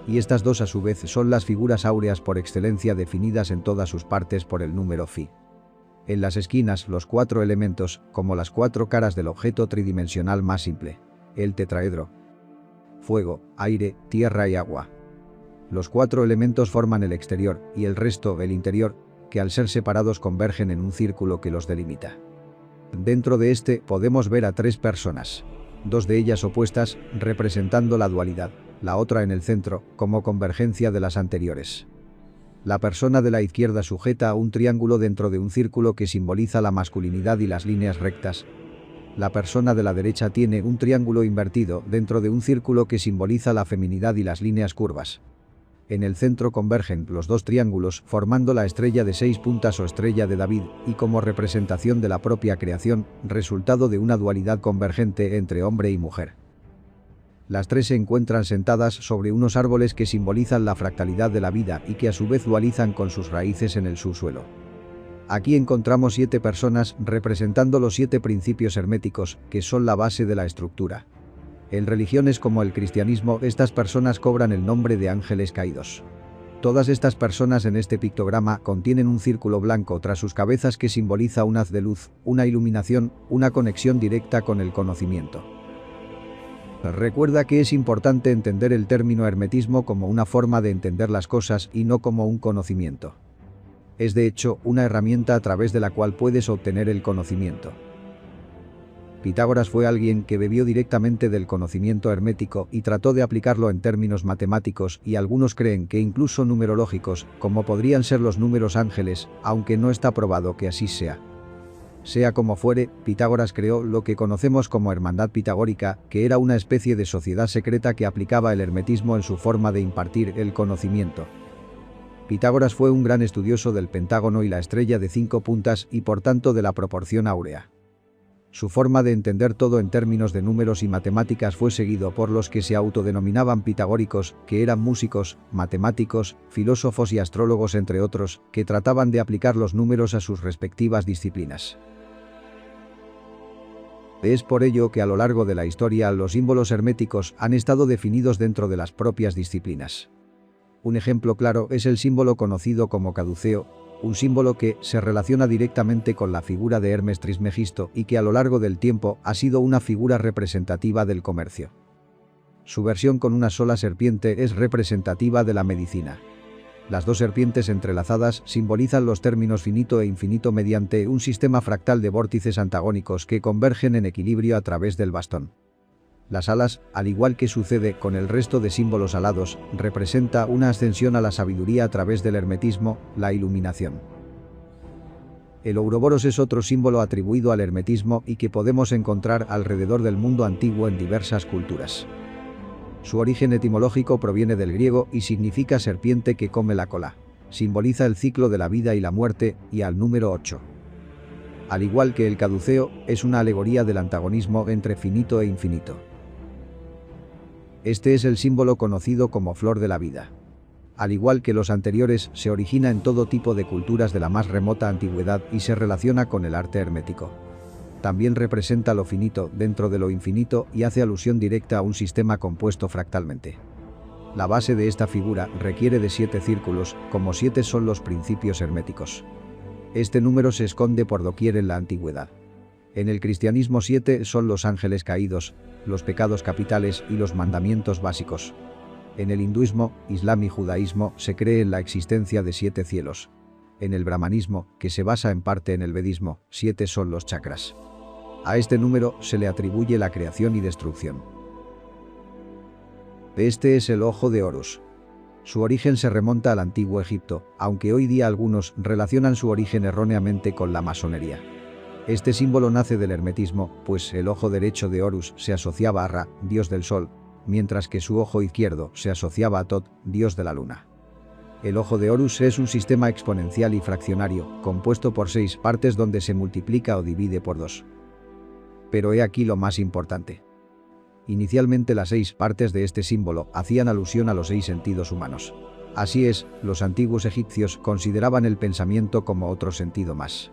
y estas dos a su vez son las figuras áureas por excelencia definidas en todas sus partes por el número phi. En las esquinas, los 4 elementos, como las 4 caras del objeto tridimensional más simple. El tetraedro. Fuego, aire, tierra y agua. Los 4 elementos forman el exterior, y el resto, el interior, que al ser separados convergen en un círculo que los delimita. Dentro de este podemos ver a 3 personas. 2 de ellas opuestas, representando la dualidad, la otra en el centro, como convergencia de las anteriores. La persona de la izquierda sujeta a un triángulo dentro de un círculo que simboliza la masculinidad y las líneas rectas. La persona de la derecha tiene un triángulo invertido dentro de un círculo que simboliza la feminidad y las líneas curvas. En el centro convergen los 2 triángulos formando la estrella de 6 puntas o estrella de David, y como representación de la propia creación, resultado de una dualidad convergente entre hombre y mujer. Las 3 se encuentran sentadas sobre unos árboles que simbolizan la fractalidad de la vida y que a su vez dualizan con sus raíces en el subsuelo. Aquí encontramos 7 personas representando los 7 principios herméticos, que son la base de la estructura. En religiones como el cristianismo, estas personas cobran el nombre de ángeles caídos. Todas estas personas en este pictograma contienen un círculo blanco tras sus cabezas que simboliza un haz de luz, una iluminación, una conexión directa con el conocimiento. Recuerda que es importante entender el término hermetismo como una forma de entender las cosas y no como un conocimiento. Es de hecho una herramienta a través de la cual puedes obtener el conocimiento. Pitágoras fue alguien que bebió directamente del conocimiento hermético y trató de aplicarlo en términos matemáticos, y algunos creen que incluso numerológicos, como podrían ser los números ángeles, aunque no está probado que así sea. Sea como fuere, Pitágoras creó lo que conocemos como Hermandad Pitagórica, que era una especie de sociedad secreta que aplicaba el hermetismo en su forma de impartir el conocimiento. Pitágoras fue un gran estudioso del pentágono y la estrella de 5 puntas y por tanto de la proporción áurea. Su forma de entender todo en términos de números y matemáticas fue seguido por los que se autodenominaban pitagóricos, que eran músicos, matemáticos, filósofos y astrólogos entre otros, que trataban de aplicar los números a sus respectivas disciplinas. Es por ello que a lo largo de la historia los símbolos herméticos han estado definidos dentro de las propias disciplinas. Un ejemplo claro es el símbolo conocido como caduceo, un símbolo que se relaciona directamente con la figura de Hermes Trismegisto y que a lo largo del tiempo ha sido una figura representativa del comercio. Su versión con una sola serpiente es representativa de la medicina. Las 2 serpientes entrelazadas simbolizan los términos finito e infinito mediante un sistema fractal de vórtices antagónicos que convergen en equilibrio a través del bastón. Las alas, al igual que sucede con el resto de símbolos alados, representa una ascensión a la sabiduría a través del hermetismo, la iluminación. El ouroboros es otro símbolo atribuido al hermetismo y que podemos encontrar alrededor del mundo antiguo en diversas culturas. Su origen etimológico proviene del griego y significa serpiente que come la cola. Simboliza el ciclo de la vida y la muerte, y al número 8. Al igual que el caduceo, es una alegoría del antagonismo entre finito e infinito. Este es el símbolo conocido como flor de la vida. Al igual que los anteriores, se origina en todo tipo de culturas de la más remota antigüedad y se relaciona con el arte hermético. También representa lo finito dentro de lo infinito y hace alusión directa a un sistema compuesto fractalmente. La base de esta figura requiere de 7 círculos, como 7 son los principios herméticos. Este número se esconde por doquier en la antigüedad. En el cristianismo 7 son los ángeles caídos, los pecados capitales y los mandamientos básicos. En el hinduismo, islam y judaísmo se cree en la existencia de 7 cielos. En el brahmanismo, que se basa en parte en el vedismo, 7 son los chakras. A este número se le atribuye la creación y destrucción. Este es el ojo de Horus. Su origen se remonta al antiguo Egipto, aunque hoy día algunos relacionan su origen erróneamente con la masonería. Este símbolo nace del hermetismo, pues el ojo derecho de Horus se asociaba a Ra, dios del sol, mientras que su ojo izquierdo se asociaba a Tot, dios de la luna. El ojo de Horus es un sistema exponencial y fraccionario, compuesto por 6 partes donde se multiplica o divide por 2. Pero he aquí lo más importante. Inicialmente las 6 partes de este símbolo hacían alusión a los 6 sentidos humanos. Así es, los antiguos egipcios consideraban el pensamiento como otro sentido más.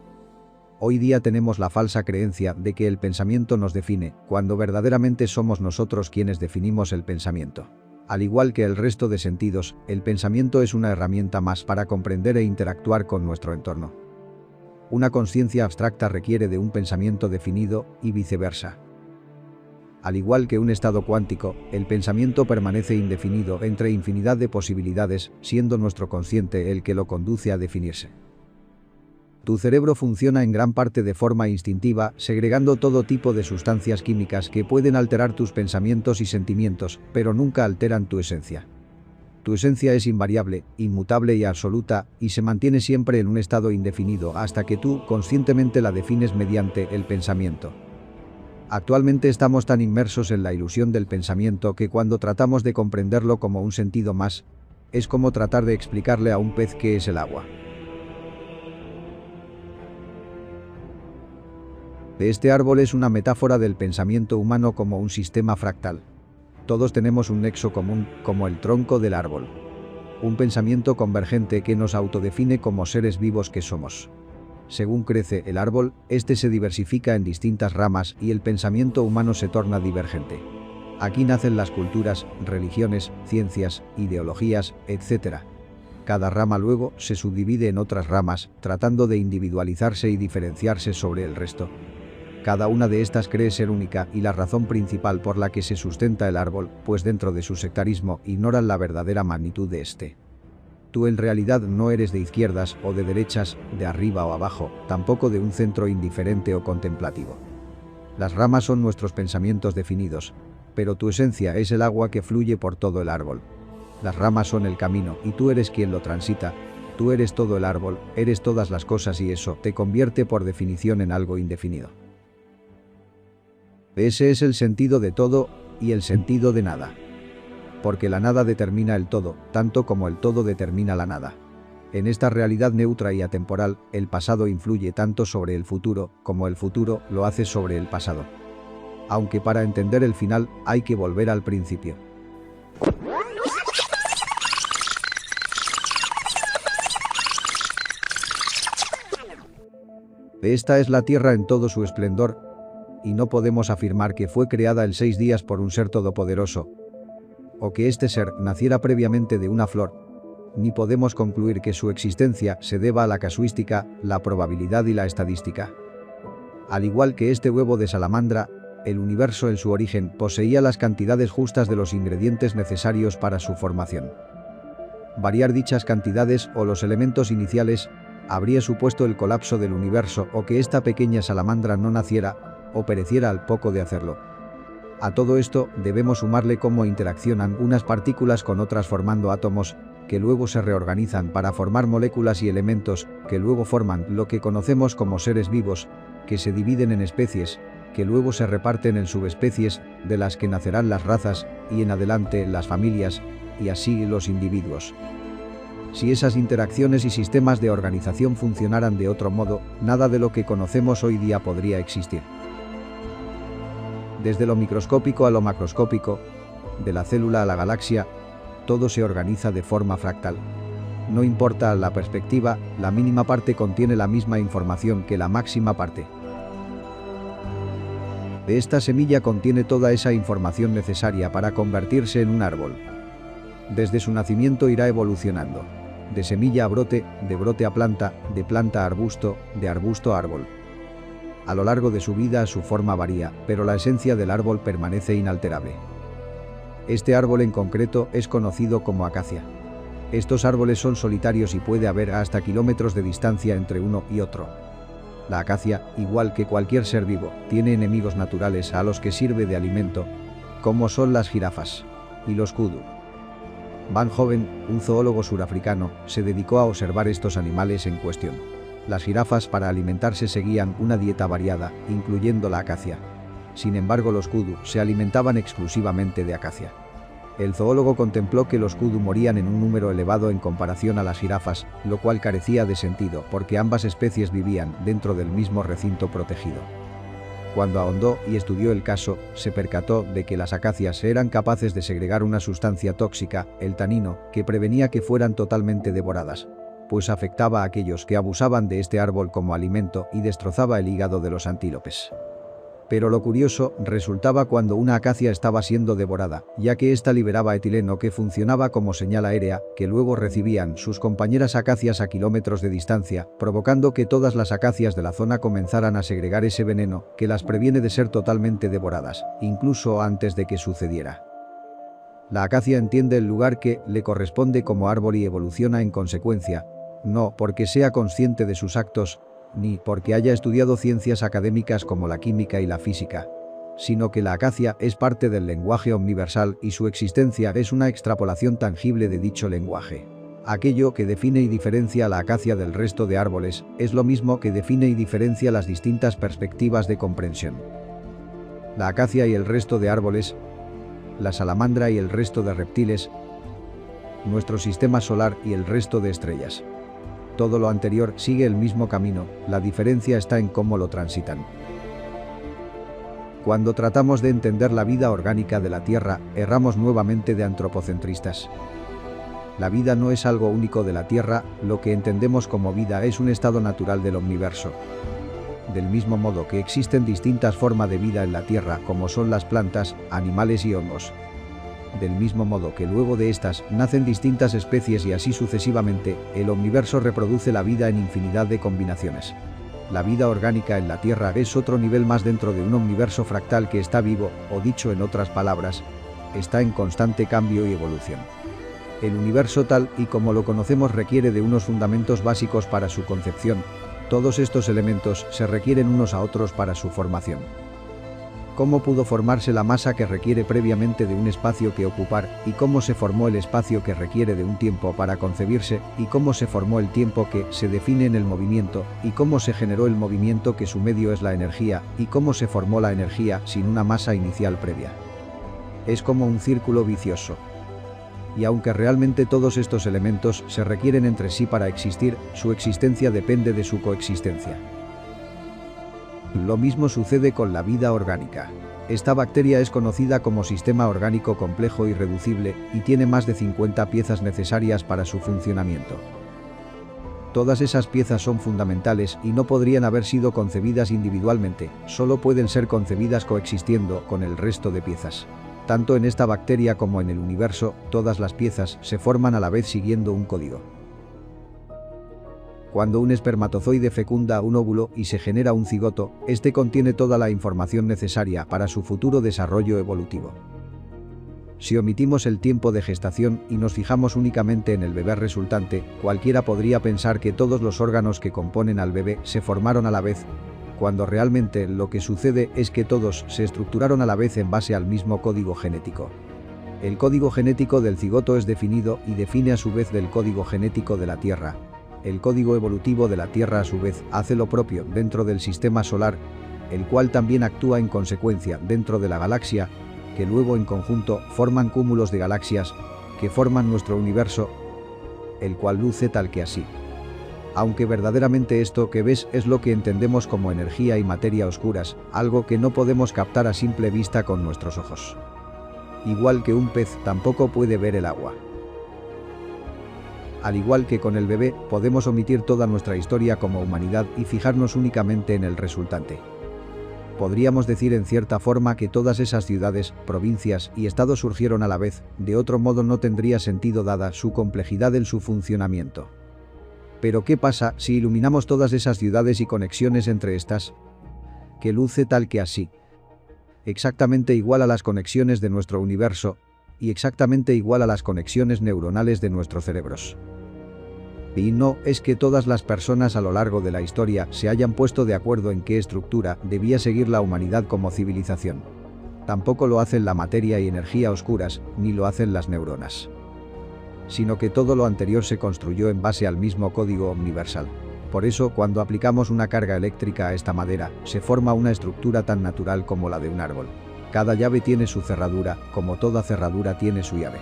Hoy día tenemos la falsa creencia de que el pensamiento nos define, cuando verdaderamente somos nosotros quienes definimos el pensamiento. Al igual que el resto de sentidos, el pensamiento es una herramienta más para comprender e interactuar con nuestro entorno. Una conciencia abstracta requiere de un pensamiento definido y viceversa. Al igual que un estado cuántico, el pensamiento permanece indefinido entre infinidad de posibilidades, siendo nuestro consciente el que lo conduce a definirse. Tu cerebro funciona en gran parte de forma instintiva, segregando todo tipo de sustancias químicas que pueden alterar tus pensamientos y sentimientos, pero nunca alteran tu esencia. Tu esencia es invariable, inmutable y absoluta, y se mantiene siempre en un estado indefinido hasta que tú conscientemente la defines mediante el pensamiento. Actualmente estamos tan inmersos en la ilusión del pensamiento que cuando tratamos de comprenderlo como un sentido más, es como tratar de explicarle a un pez qué es el agua. Este árbol es una metáfora del pensamiento humano como un sistema fractal. Todos tenemos un nexo común, como el tronco del árbol. Un pensamiento convergente que nos autodefine como seres vivos que somos. Según crece el árbol, este se diversifica en distintas ramas y el pensamiento humano se torna divergente. Aquí nacen las culturas, religiones, ciencias, ideologías, etc. Cada rama luego se subdivide en otras ramas, tratando de individualizarse y diferenciarse sobre el resto. Cada una de estas cree ser única y la razón principal por la que se sustenta el árbol, pues dentro de su sectarismo ignoran la verdadera magnitud de este. Tú en realidad no eres de izquierdas o de derechas, de arriba o abajo, tampoco de un centro indiferente o contemplativo. Las ramas son nuestros pensamientos definidos, pero tu esencia es el agua que fluye por todo el árbol. Las ramas son el camino y tú eres quien lo transita. Tú eres todo el árbol, eres todas las cosas y eso te convierte por definición en algo indefinido. Ese es el sentido de todo y el sentido de nada. Porque la nada determina el todo, tanto como el todo determina la nada. En esta realidad neutra y atemporal, el pasado influye tanto sobre el futuro como el futuro lo hace sobre el pasado. Aunque para entender el final hay que volver al principio. Esta es la tierra en todo su esplendor, y no podemos afirmar que fue creada en 6 días por un ser todopoderoso, o que este ser naciera previamente de una flor, ni podemos concluir que su existencia se deba a la casuística, la probabilidad y la estadística. Al igual que este huevo de salamandra, el universo en su origen poseía las cantidades justas de los ingredientes necesarios para su formación. Variar dichas cantidades o los elementos iniciales habría supuesto el colapso del universo o que esta pequeña salamandra no naciera o pereciera al poco de hacerlo. A todo esto debemos sumarle cómo interaccionan unas partículas con otras formando átomos, que luego se reorganizan para formar moléculas y elementos, que luego forman lo que conocemos como seres vivos, que se dividen en especies, que luego se reparten en subespecies, de las que nacerán las razas, y en adelante las familias, y así los individuos. Si esas interacciones y sistemas de organización funcionaran de otro modo, nada de lo que conocemos hoy día podría existir. Desde lo microscópico a lo macroscópico, de la célula a la galaxia, todo se organiza de forma fractal. No importa la perspectiva, la mínima parte contiene la misma información que la máxima parte. De esta semilla contiene toda esa información necesaria para convertirse en un árbol. Desde su nacimiento irá evolucionando. De semilla a brote, de brote a planta, de planta a arbusto, de arbusto a árbol. A lo largo de su vida su forma varía, pero la esencia del árbol permanece inalterable. Este árbol en concreto es conocido como acacia. Estos árboles son solitarios y puede haber hasta kilómetros de distancia entre uno y otro. La acacia, igual que cualquier ser vivo, tiene enemigos naturales a los que sirve de alimento, como son las jirafas y los kudu. Van Hoven, un zoólogo surafricano, se dedicó a observar estos animales en cuestión. Las jirafas para alimentarse seguían una dieta variada, incluyendo la acacia. Sin embargo, los kudu se alimentaban exclusivamente de acacia. El zoólogo contempló que los kudu morían en un número elevado en comparación a las jirafas, lo cual carecía de sentido porque ambas especies vivían dentro del mismo recinto protegido. Cuando ahondó y estudió el caso, se percató de que las acacias eran capaces de segregar una sustancia tóxica, el tanino, que prevenía que fueran totalmente devoradas, pues afectaba a aquellos que abusaban de este árbol como alimento y destrozaba el hígado de los antílopes. Pero lo curioso resultaba cuando una acacia estaba siendo devorada, ya que ésta liberaba etileno que funcionaba como señal aérea, que luego recibían sus compañeras acacias a kilómetros de distancia, provocando que todas las acacias de la zona comenzaran a segregar ese veneno que las previene de ser totalmente devoradas, incluso antes de que sucediera. La acacia entiende el lugar que le corresponde como árbol y evoluciona en consecuencia, no porque sea consciente de sus actos, ni porque haya estudiado ciencias académicas como la química y la física, sino que la acacia es parte del lenguaje universal y su existencia es una extrapolación tangible de dicho lenguaje. Aquello que define y diferencia a la acacia del resto de árboles es lo mismo que define y diferencia las distintas perspectivas de comprensión. La acacia y el resto de árboles, la salamandra y el resto de reptiles, nuestro sistema solar y el resto de estrellas. Todo lo anterior sigue el mismo camino, la diferencia está en cómo lo transitan. Cuando tratamos de entender la vida orgánica de la Tierra, erramos nuevamente de antropocentristas. La vida no es algo único de la Tierra, lo que entendemos como vida es un estado natural del universo. Del mismo modo que existen distintas formas de vida en la Tierra como son las plantas, animales y hongos. Del mismo modo que luego de estas nacen distintas especies y así sucesivamente, el universo reproduce la vida en infinidad de combinaciones. La vida orgánica en la Tierra es otro nivel más dentro de un universo fractal que está vivo, o dicho en otras palabras, está en constante cambio y evolución. El universo tal y como lo conocemos requiere de unos fundamentos básicos para su concepción. Todos estos elementos se requieren unos a otros para su formación. Cómo pudo formarse la masa que requiere previamente de un espacio que ocupar, y cómo se formó el espacio que requiere de un tiempo para concebirse, y cómo se formó el tiempo que se define en el movimiento, y cómo se generó el movimiento que su medio es la energía, y cómo se formó la energía sin una masa inicial previa. Es como un círculo vicioso. Y aunque realmente todos estos elementos se requieren entre sí para existir, su existencia depende de su coexistencia. Lo mismo sucede con la vida orgánica. Esta bacteria es conocida como sistema orgánico complejo y reducible y tiene más de 50 piezas necesarias para su funcionamiento. Todas esas piezas son fundamentales y no podrían haber sido concebidas individualmente, solo pueden ser concebidas coexistiendo con el resto de piezas. Tanto en esta bacteria como en el universo, todas las piezas se forman a la vez siguiendo un código. Cuando un espermatozoide fecunda un óvulo y se genera un cigoto, este contiene toda la información necesaria para su futuro desarrollo evolutivo. Si omitimos el tiempo de gestación y nos fijamos únicamente en el bebé resultante, cualquiera podría pensar que todos los órganos que componen al bebé se formaron a la vez, cuando realmente lo que sucede es que todos se estructuraron a la vez en base al mismo código genético. El código genético del cigoto es definido y define a su vez del código genético de la Tierra. El código evolutivo de la Tierra a su vez hace lo propio dentro del sistema solar, el cual también actúa en consecuencia dentro de la galaxia, que luego en conjunto forman cúmulos de galaxias, que forman nuestro universo, el cual luce tal que así. Aunque verdaderamente esto que ves es lo que entendemos como energía y materia oscuras, algo que no podemos captar a simple vista con nuestros ojos. Igual que un pez tampoco puede ver el agua. Al igual que con el bebé, podemos omitir toda nuestra historia como humanidad y fijarnos únicamente en el resultante. Podríamos decir en cierta forma que todas esas ciudades, provincias y estados surgieron a la vez, de otro modo no tendría sentido dada su complejidad en su funcionamiento. Pero ¿qué pasa si iluminamos todas esas ciudades y conexiones entre estas? Que luce tal que así. Exactamente igual a las conexiones de nuestro universo, y exactamente igual a las conexiones neuronales de nuestros cerebros. Y no es que todas las personas a lo largo de la historia se hayan puesto de acuerdo en qué estructura debía seguir la humanidad como civilización. Tampoco lo hacen la materia y energía oscuras, ni lo hacen las neuronas. Sino que todo lo anterior se construyó en base al mismo código universal. Por eso, cuando aplicamos una carga eléctrica a esta madera, se forma una estructura tan natural como la de un árbol. Cada llave tiene su cerradura, como toda cerradura tiene su llave.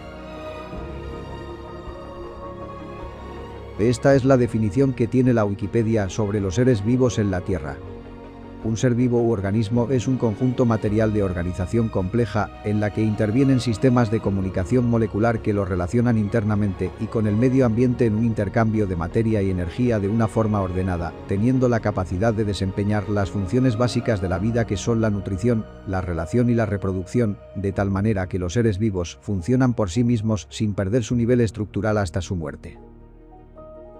Esta es la definición que tiene la Wikipedia sobre los seres vivos en la Tierra. Un ser vivo u organismo es un conjunto material de organización compleja en la que intervienen sistemas de comunicación molecular que lo relacionan internamente y con el medio ambiente en un intercambio de materia y energía de una forma ordenada, teniendo la capacidad de desempeñar las funciones básicas de la vida que son la nutrición, la relación y la reproducción, de tal manera que los seres vivos funcionan por sí mismos sin perder su nivel estructural hasta su muerte.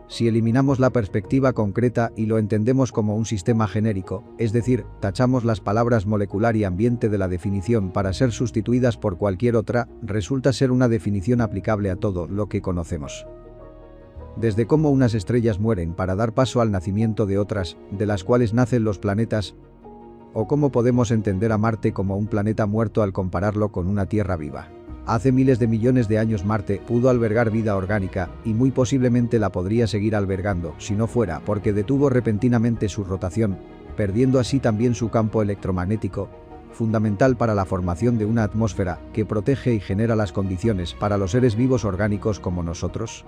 Si eliminamos la perspectiva concreta y lo entendemos como un sistema genérico, es decir, tachamos las palabras molecular y ambiente de la definición para ser sustituidas por cualquier otra, resulta ser una definición aplicable a todo lo que conocemos. Desde cómo unas estrellas mueren para dar paso al nacimiento de otras, de las cuales nacen los planetas, o cómo podemos entender a Marte como un planeta muerto al compararlo con una Tierra viva. Hace miles de millones de años Marte pudo albergar vida orgánica, y muy posiblemente la podría seguir albergando si no fuera porque detuvo repentinamente su rotación, perdiendo así también su campo electromagnético, fundamental para la formación de una atmósfera que protege y genera las condiciones para los seres vivos orgánicos como nosotros.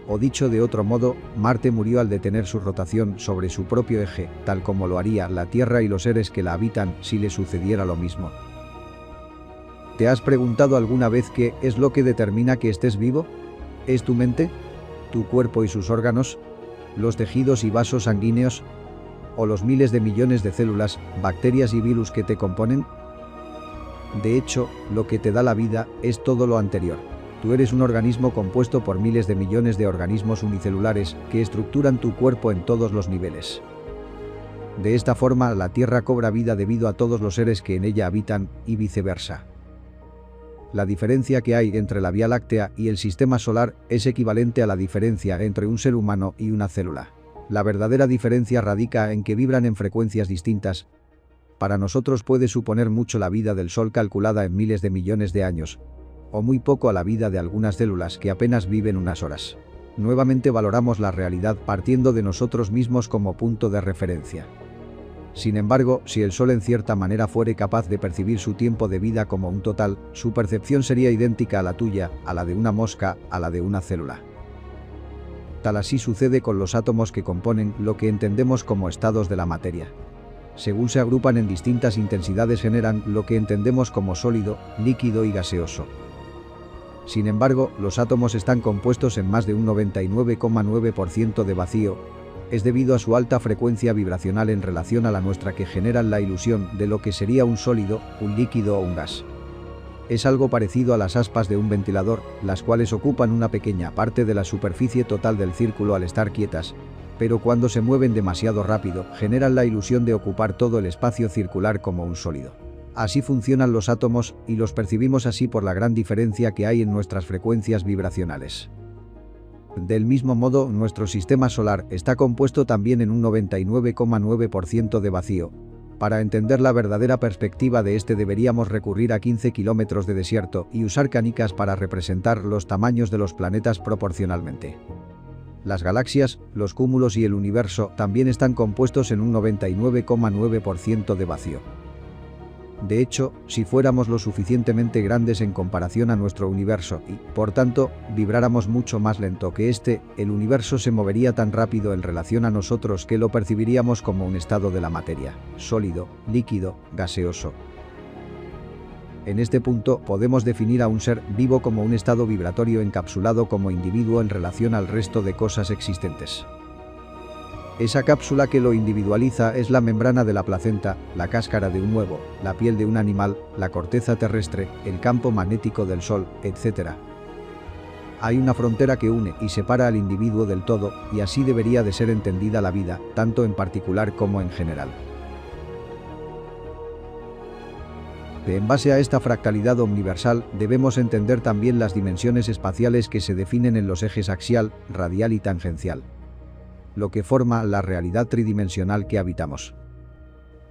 O dicho de otro modo, Marte murió al detener su rotación sobre su propio eje, tal como lo haría la Tierra y los seres que la habitan si le sucediera lo mismo. ¿Te has preguntado alguna vez qué es lo que determina que estés vivo? ¿Es tu mente? ¿Tu cuerpo y sus órganos? ¿Los tejidos y vasos sanguíneos? ¿O los miles de millones de células, bacterias y virus que te componen? De hecho, lo que te da la vida es todo lo anterior. Tú eres un organismo compuesto por miles de millones de organismos unicelulares que estructuran tu cuerpo en todos los niveles. De esta forma, la Tierra cobra vida debido a todos los seres que en ella habitan, y viceversa. La diferencia que hay entre la Vía Láctea y el Sistema Solar es equivalente a la diferencia entre un ser humano y una célula. La verdadera diferencia radica en que vibran en frecuencias distintas. Para nosotros puede suponer mucho la vida del Sol calculada en miles de millones de años, o muy poco a la vida de algunas células que apenas viven unas horas. Nuevamente valoramos la realidad partiendo de nosotros mismos como punto de referencia. Sin embargo, si el Sol en cierta manera fuere capaz de percibir su tiempo de vida como un total, su percepción sería idéntica a la tuya, a la de una mosca, a la de una célula. Tal así sucede con los átomos que componen lo que entendemos como estados de la materia. Según se agrupan en distintas intensidades generan lo que entendemos como sólido, líquido y gaseoso. Sin embargo, los átomos están compuestos en más de un 99,9% de vacío, es debido a su alta frecuencia vibracional en relación a la nuestra que generan la ilusión de lo que sería un sólido, un líquido o un gas. Es algo parecido a las aspas de un ventilador, las cuales ocupan una pequeña parte de la superficie total del círculo al estar quietas, pero cuando se mueven demasiado rápido, generan la ilusión de ocupar todo el espacio circular como un sólido. Así funcionan los átomos, y los percibimos así por la gran diferencia que hay en nuestras frecuencias vibracionales. Del mismo modo, nuestro sistema solar está compuesto también en un 99,9% de vacío. Para entender la verdadera perspectiva de este deberíamos recurrir a 15 kilómetros de desierto y usar canicas para representar los tamaños de los planetas proporcionalmente. Las galaxias, los cúmulos y el universo también están compuestos en un 99,9% de vacío. De hecho, si fuéramos lo suficientemente grandes en comparación a nuestro universo y, por tanto, vibráramos mucho más lento que este, el universo se movería tan rápido en relación a nosotros que lo percibiríamos como un estado de la materia, sólido, líquido, gaseoso. En este punto, podemos definir a un ser vivo como un estado vibratorio encapsulado como individuo en relación al resto de cosas existentes. Esa cápsula que lo individualiza es la membrana de la placenta, la cáscara de un huevo, la piel de un animal, la corteza terrestre, el campo magnético del Sol, etc. Hay una frontera que une y separa al individuo del todo, y así debería de ser entendida la vida, tanto en particular como en general. En base a esta fractalidad universal, debemos entender también las dimensiones espaciales que se definen en los ejes axial, radial y tangencial, lo que forma la realidad tridimensional que habitamos.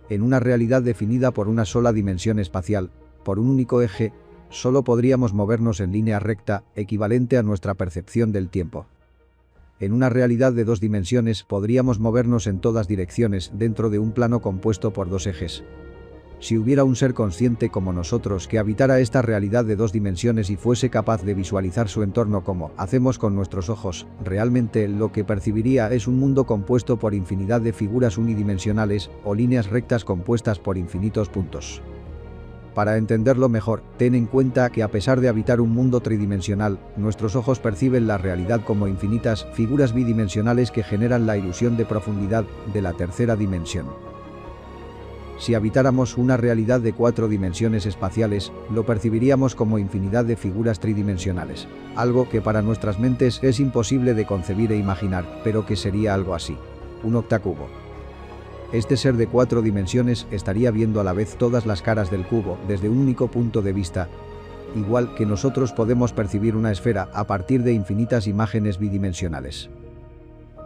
En una realidad definida por una sola dimensión espacial, por un único eje, solo podríamos movernos en línea recta, equivalente a nuestra percepción del tiempo. En una realidad de dos dimensiones podríamos movernos en todas direcciones dentro de un plano compuesto por dos ejes. Si hubiera un ser consciente como nosotros que habitara esta realidad de 2 dimensiones y fuese capaz de visualizar su entorno como hacemos con nuestros ojos, realmente lo que percibiría es un mundo compuesto por infinidad de figuras unidimensionales o líneas rectas compuestas por infinitos puntos. Para entenderlo mejor, ten en cuenta que a pesar de habitar un mundo tridimensional, nuestros ojos perciben la realidad como infinitas figuras bidimensionales que generan la ilusión de profundidad de la tercera dimensión. Si habitáramos una realidad de 4 dimensiones espaciales, lo percibiríamos como infinidad de figuras tridimensionales, algo que para nuestras mentes es imposible de concebir e imaginar, pero que sería algo así: un octacubo. Este ser de 4 dimensiones estaría viendo a la vez todas las caras del cubo desde un único punto de vista, igual que nosotros podemos percibir una esfera a partir de infinitas imágenes bidimensionales.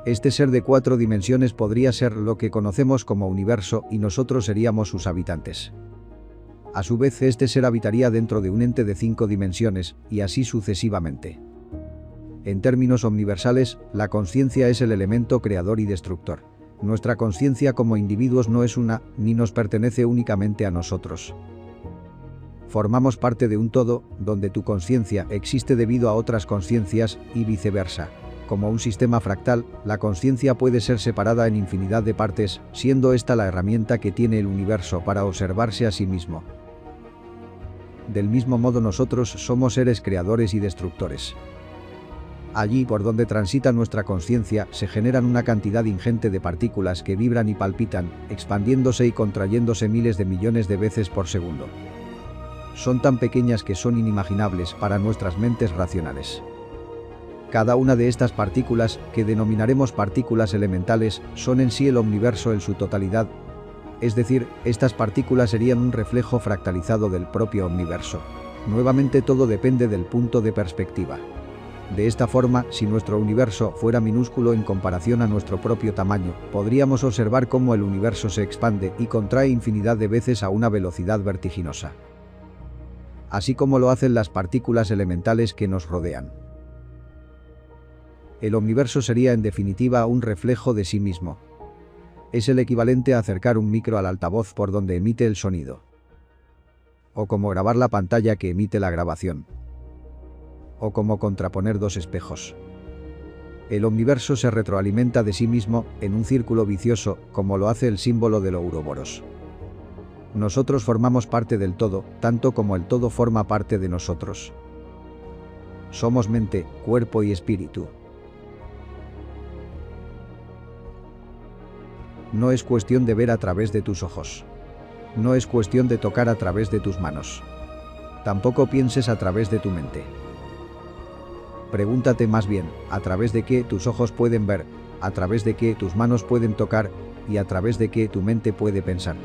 Este ser de 4 dimensiones podría ser lo que conocemos como universo y nosotros seríamos sus habitantes. A su vez, este ser habitaría dentro de un ente de 5 dimensiones, y así sucesivamente. En términos universales, la conciencia es el elemento creador y destructor. Nuestra conciencia como individuos no es una, ni nos pertenece únicamente a nosotros. Formamos parte de un todo, donde tu conciencia existe debido a otras conciencias, y viceversa. Como un sistema fractal, la conciencia puede ser separada en infinidad de partes, siendo esta la herramienta que tiene el universo para observarse a sí mismo. Del mismo modo, nosotros somos seres creadores y destructores. Allí por donde transita nuestra conciencia se generan una cantidad ingente de partículas que vibran y palpitan, expandiéndose y contrayéndose miles de millones de veces por segundo. Son tan pequeñas que son inimaginables para nuestras mentes racionales. Cada una de estas partículas, que denominaremos partículas elementales, son en sí el universo en su totalidad. Es decir, estas partículas serían un reflejo fractalizado del propio universo. Nuevamente, todo depende del punto de perspectiva. De esta forma, si nuestro universo fuera minúsculo en comparación a nuestro propio tamaño, podríamos observar cómo el universo se expande y contrae infinidad de veces a una velocidad vertiginosa. Así como lo hacen las partículas elementales que nos rodean. El universo sería en definitiva un reflejo de sí mismo. Es el equivalente a acercar un micro al altavoz por donde emite el sonido. O como grabar la pantalla que emite la grabación. O como contraponer 2 espejos. El universo se retroalimenta de sí mismo en un círculo vicioso, como lo hace el símbolo del Ouroboros. Nosotros formamos parte del todo, tanto como el todo forma parte de nosotros. Somos mente, cuerpo y espíritu. No es cuestión de ver a través de tus ojos. No es cuestión de tocar a través de tus manos. Tampoco pienses a través de tu mente. Pregúntate más bien, ¿a través de qué tus ojos pueden ver, a través de qué tus manos pueden tocar y a través de qué tu mente puede pensar?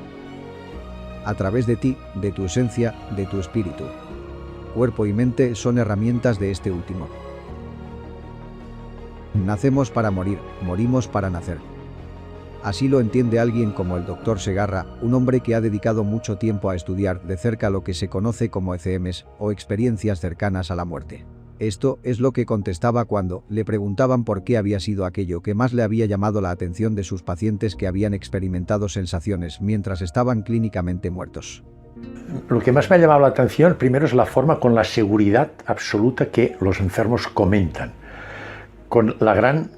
A través de ti, de tu esencia, de tu espíritu. Cuerpo y mente son herramientas de este último. Nacemos para morir, morimos para nacer. Así lo entiende alguien como el Dr. Segarra, un hombre que ha dedicado mucho tiempo a estudiar de cerca lo que se conoce como ECMs, o experiencias cercanas a la muerte. Esto es lo que contestaba cuando le preguntaban por qué había sido aquello que más le había llamado la atención de sus pacientes que habían experimentado sensaciones mientras estaban clínicamente muertos. Lo que más me ha llamado la atención primero es la forma con la seguridad absoluta que los enfermos comentan, con la gran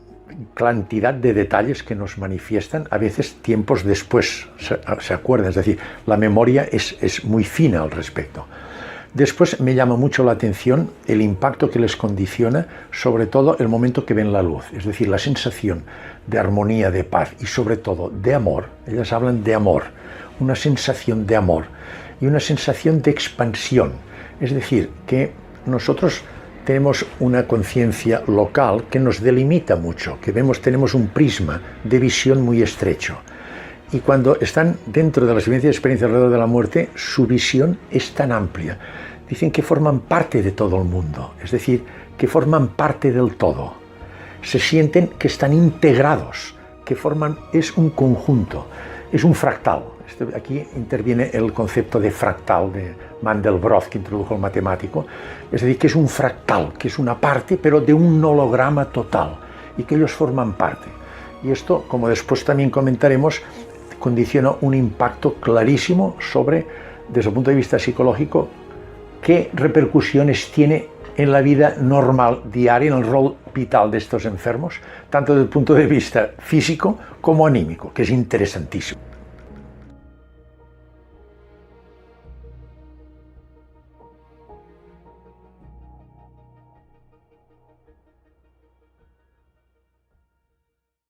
cantidad de detalles que nos manifiestan, a veces tiempos después se acuerdan, es decir, la memoria es muy fina al respecto. Después me llama mucho la atención el impacto que les condiciona, sobre todo el momento que ven la luz, es decir, la sensación de armonía, de paz y sobre todo de amor. Ellas hablan de amor, una sensación de amor y una sensación de expansión, es decir, que nosotros tenemos una conciencia local que nos delimita mucho, que tenemos un prisma de visión muy estrecho. Y cuando están dentro de la vivencia de experiencia alrededor de la muerte, su visión es tan amplia. Dicen que forman parte de todo el mundo, es decir, que forman parte del todo. Se sienten que están integrados, que es un conjunto, es un fractal. Aquí interviene el concepto de fractal de Mandelbrot, que introdujo el matemático. Es decir, que es un fractal, que es una parte, pero de un holograma total, y que ellos forman parte. Y esto, como después también comentaremos, condiciona un impacto clarísimo sobre, desde el punto de vista psicológico, qué repercusiones tiene en la vida normal, diaria, en el rol vital de estos enfermos, tanto desde el punto de vista físico como anímico, que es interesantísimo.